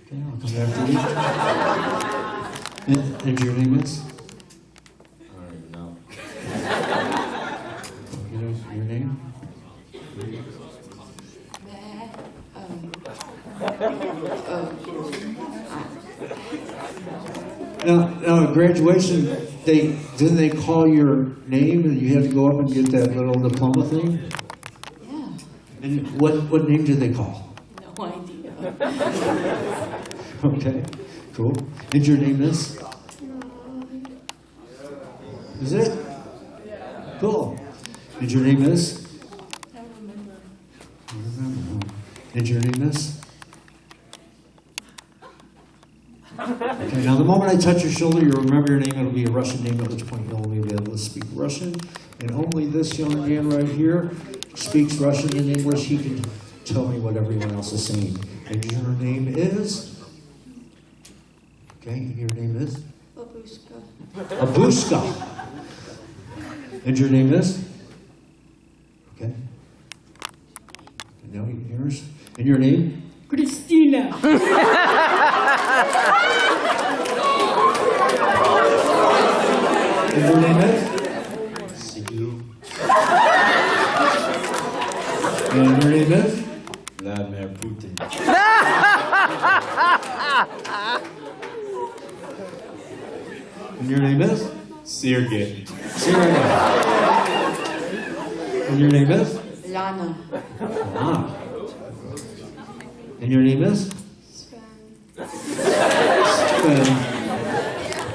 Okay, I'll come back to you. And your name is? I don't even know. You know your name? Now at graduation, didn't they call your name and you had to go up and get that little diploma thing? Yeah, And what name did they call? no idea. Okay, cool. And your name is? Is it? Cool. And your name is? I remember. I remember. And your name is? Okay, now the moment I touch your shoulder, you'll remember your name. It'll be a Russian name, at which point you'll only be able to speak Russian. And only this young man right here speaks Russian and English. He can tell me what everyone else is saying. And your name is? Okay, and your name is? Babushka. Abushka. And your name is? Okay. And now yours. And your name? Christina. And your name is? Sigu. And your name is? Vladimir Putin. And your name is? Sergey. Sergey. And your name is? Lana. Ah. And your name is? Sven. Sven.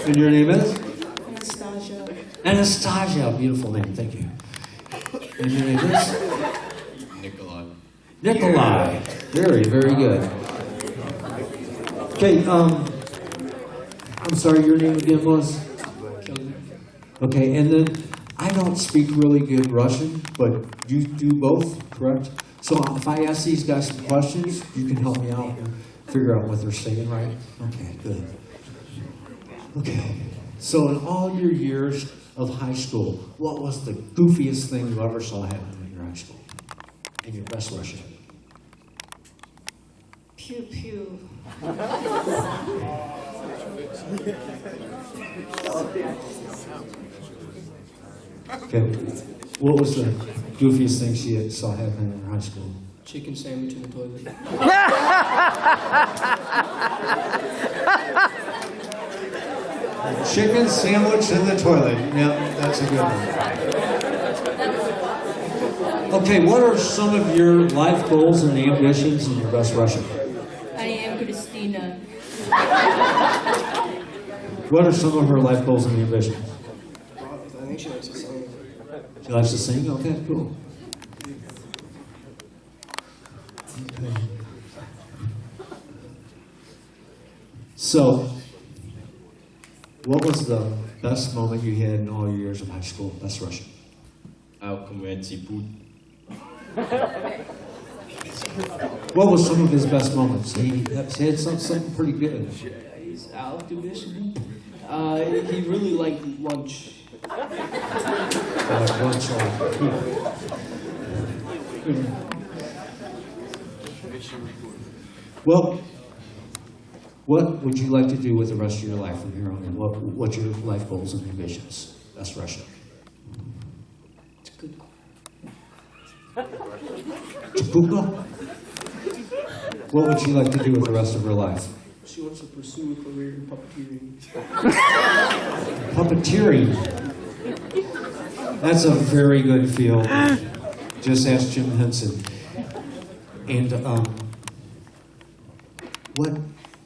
And your name is? Anastasia. Anastasia. Beautiful name, thank you. And your name is? Nikolai. Nikolai. Very, very good. Okay, I'm sorry, your name again was? Okay, and then I don't speak really good Russian, but you do both, correct? So if I ask these guys some questions, you can help me out and figure out what they're saying, right? Okay, good. Okay, so in all your years of high school, what was the goofiest thing you ever saw happen in your high school? In your best Russian? Pew pew. Okay. What was the goofiest thing she saw happen in high school? Chicken sandwich in the toilet. Chicken sandwich in the toilet. Yeah, that's a good one. Okay, what are some of your life goals and ambitions in your best Russian? I am Christina. What are some of her life goals and ambitions? I think she likes to sing. She likes to sing? Okay, cool. Okay. So, what was the best moment you had in all your years of high school? Best Russian. What was some of his best moments? He had something pretty good. He's out to this. He really liked lunch. Lunch Well, what would you like to do with the rest of your life from here on in? What's your life goals and ambitions? That's Russia. It's good. Chipuka? What would you like to do with the rest of her life? She wants to pursue a career in puppeteering. Puppeteering. That's a very good field. Just ask Jim Henson. And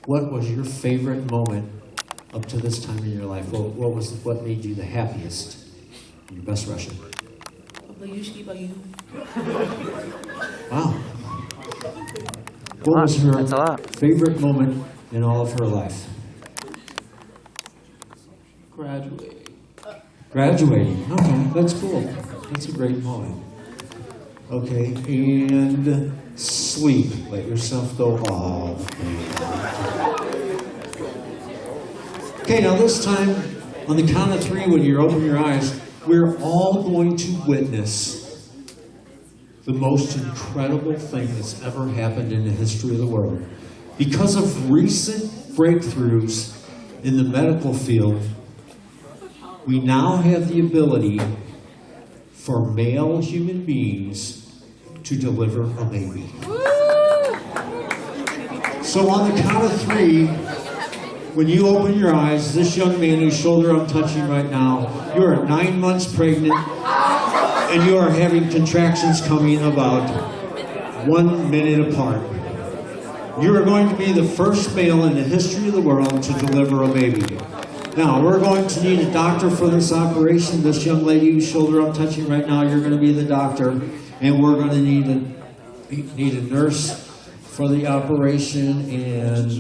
what was your favorite moment up to this time in your life? What made you the happiest? Your best Russian. Wow. What was That's a her lot. favorite moment in all of her life? Graduating. Graduating. Okay, that's cool. That's a great moment. Okay, and sleep. Let yourself go all the way. Okay, now this time, on the count of 3, when you open your eyes, we're all going to witness the most incredible thing that's ever happened in the history of the world. Because of recent breakthroughs in the medical field, we now have the ability for male human beings to deliver a baby. So on the count of 3, when you open your eyes, this young man whose shoulder I'm touching right now, you are 9 months pregnant, and you are having contractions coming about 1 minute apart. You are going to be the first male in the history of the world to deliver a baby. Now, we're going to need a doctor for this operation. This young lady whose shoulder I'm touching right now, you're going to be the doctor. And we're going to need a nurse for the operation. And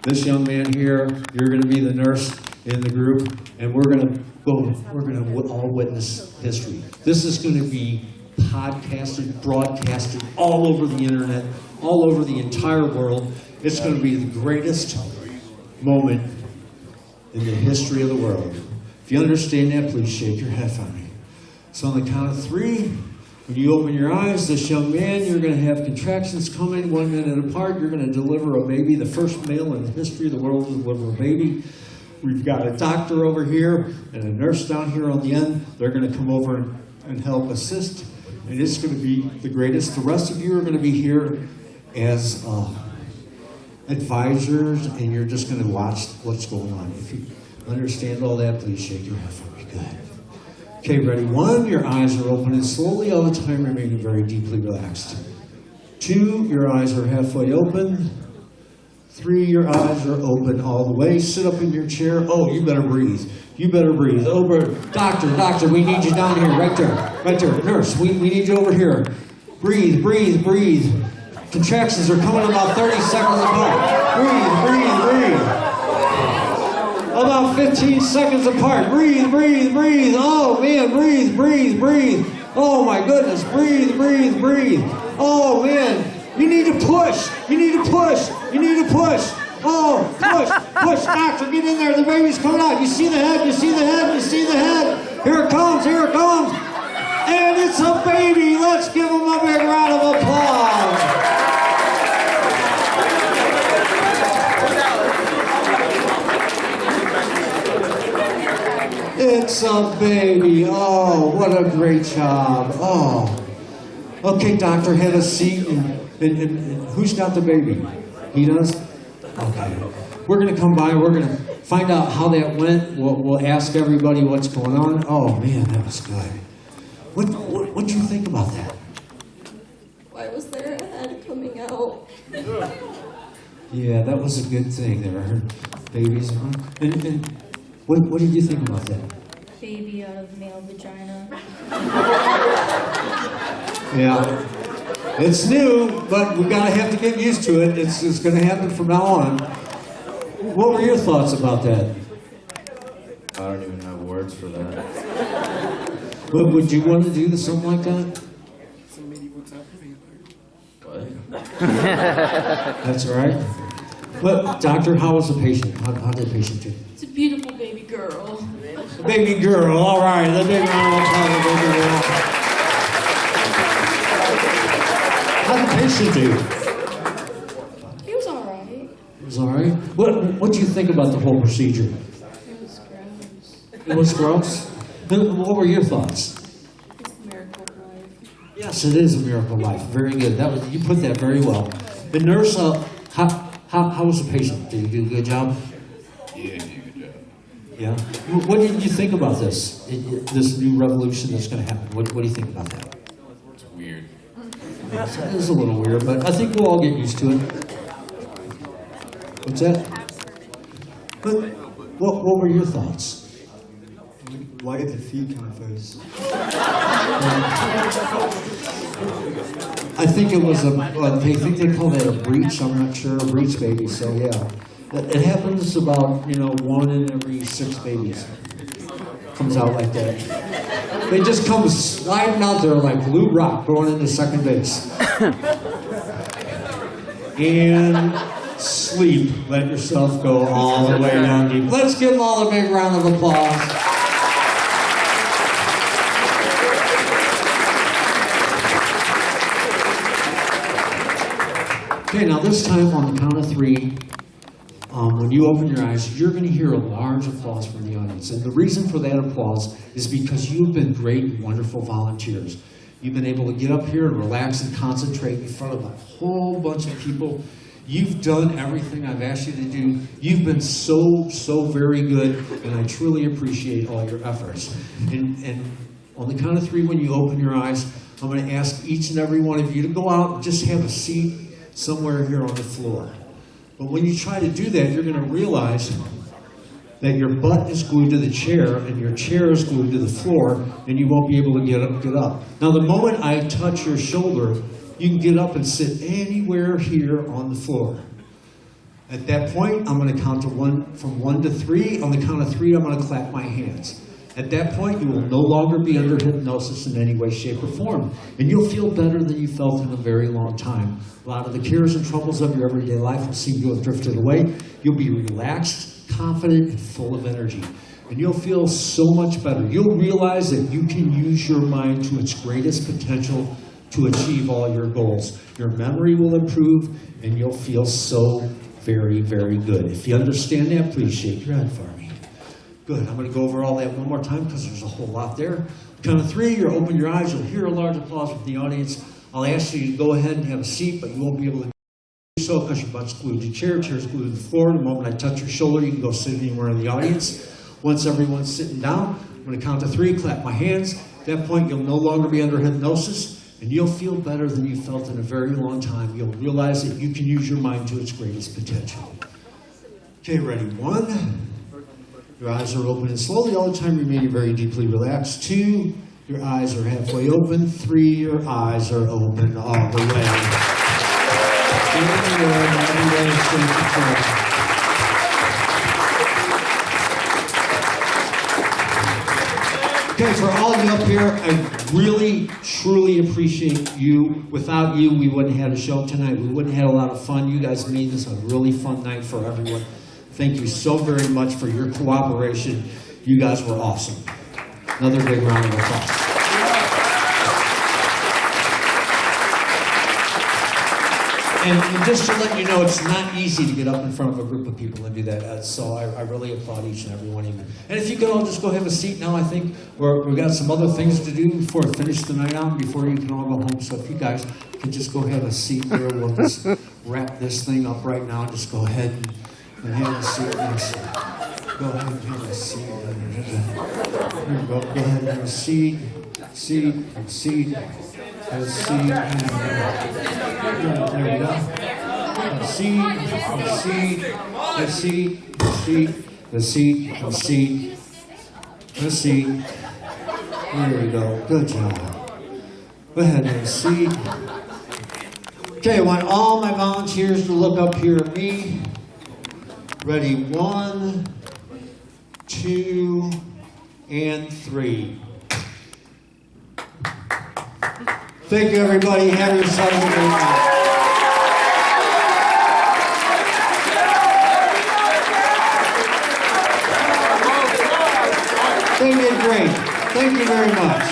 this young man here, you're going to be the nurse in the group. And we're going to all witness history. This is going to be podcasted, broadcasted all over the internet, all over the entire world. It's going to be the greatest moment in the history of the world. If you understand that, please shake your head for me. So on the count of 3, when you open your eyes, this young man, you're going to have contractions coming 1 minute apart. You're going to deliver a baby, the first male in the history of the world to deliver a baby. We've got a doctor over here and a nurse down here on the end. They're going to come over and help assist. And it's going to be the greatest. The rest of you are going to be here as advisors, and you're just going to watch what's going on. If you understand all that, please shake your head for me. Good. Okay, ready? 1, your eyes are open, and slowly all the time remaining very deeply relaxed. 2, your eyes are halfway open. 3, your eyes are open all the way. Sit up in your chair. Oh, you better breathe. You better breathe. Over, doctor, we need you down here, right there, nurse. We need you over here. Breathe. Contractions are coming about 30 seconds apart. Breathe. About 15 seconds apart. Breathe. Oh man, breathe. Oh my goodness, breathe. Oh man, you need to push. Oh, push, doctor, get in there. The baby's coming out. You see the head. Here it comes. And it's a baby. Let's give him a big round of applause. It's a baby. Oh, what a great job. Oh. Okay, doctor, have a seat. And who's got the baby? He does? Okay. We're going to come by. We're going to find out how that went. We'll ask everybody what's going on. Oh, man, that was good. What do you think about that? Why was there a head coming out? Yeah, that was a good thing there. Babies. And what did you think about that? Baby out of male vagina. Yeah. It's new, but we gotta have to get used to it. It's gonna happen from now on. What were your thoughts about that? I don't even have words for that. Would you want to do something like that? What? That's all right. But doctor, how was the patient? How did the patient do? It's a beautiful baby girl. The baby girl. All right. The big round of applause for the baby girl. How did the patient do? He was alright. It was all right. What do you think about the whole procedure? It was gross. It was gross. What were your thoughts? It's a miracle of life. Yes, it is a miracle life. Very good. You put that very well. The nurse, how was the patient? Did you do a good job? Yeah, good job. Yeah. What did you think about this? This new revolution that's going to happen. What do you think about that? It's weird. It is a little weird, but I think we'll all get used to it. What's that? But what were your thoughts? Why did the feet come first? I think it was they call that a breech. I'm not sure, a breech baby. So yeah, it happens about 1 in every 6 babies comes out like that. They just come sliding out there like blue rock going into second base. And sleep. Let yourself go all the way down deep. Let's give them all a big round of applause. Okay, now this time on the count of 3, when you open your eyes, you're going to hear a large applause from the audience. And the reason for that applause is because you've been great, wonderful volunteers. You've been able to get up here and relax and concentrate in front of a whole bunch of people. You've done everything I've asked you to do. You've been so very good, and I truly appreciate all your efforts. And on the count of 3, when you open your eyes, I'm going to ask each and every one of you to go out and just have a seat somewhere here on the floor. But when you try to do that, you're going to realize that your butt is glued to the chair and your chair is glued to the floor, and you won't be able to get up. Now, the moment I touch your shoulder, you can get up and sit anywhere here on the floor. At that point, I'm going to count from 1 to 3. On the count of 3, I'm going to clap my hands. At that point, you will no longer be under hypnosis in any way, shape, or form. And you'll feel better than you felt in a very long time. A lot of the cares and troubles of your everyday life will seem to have drifted away. You'll be relaxed, confident, and full of energy. And you'll feel so much better. You'll realize that you can use your mind to its greatest potential to achieve all your goals. Your memory will improve, and you'll feel so very good. If you understand that, please shake your head for me. Good. I'm going to go over all that one more time because there's a whole lot there. Count of 3, you'll open your eyes, you'll hear a large applause from the audience. I'll ask you to go ahead and have a seat, but you won't be able to do so because your butt's glued to your chair, chair's glued to the floor. The moment I touch your shoulder, you can go sit anywhere in the audience. Once everyone's sitting down, I'm going to count to 3, clap my hands. At that point, you'll no longer be under hypnosis, and you'll feel better than you felt in a very long time. You'll realize that you can use your mind to its greatest potential. Okay, ready? 1. Your eyes are open and slowly all the time remaining very deeply relaxed. 2, your eyes are halfway open. 3, your eyes are open all the way. Okay, for all of you up here, I really, truly appreciate you. Without you, we wouldn't have had a show tonight. We wouldn't have had a lot of fun. You guys made this a really fun night for everyone. Thank you so very much for your cooperation. You guys were awesome. Another big round of applause. And just to let you know, it's not easy to get up in front of a group of people and do that. So I really applaud each and every one of you. And if you could all just go have a seat now, I think we've got some other things to do before we finish the night out, before you can all go home. So if you guys could just go have a seat there, we'll just wrap this thing up right now. Just go ahead and have a seat. Yes. Go ahead and have a seat. Here you go. Go ahead and have a seat. Seat and seat. Have a seat. There you go. A seat, a seat, a seat, a seat, a seat, a seat, a seat. There we go. Good job. Go ahead and have a seat. Okay, I want all my volunteers to look up here at me. Ready? 1, 2, and 3. Thank you, everybody. Have yourselves a great night. They did great. Thank you very much.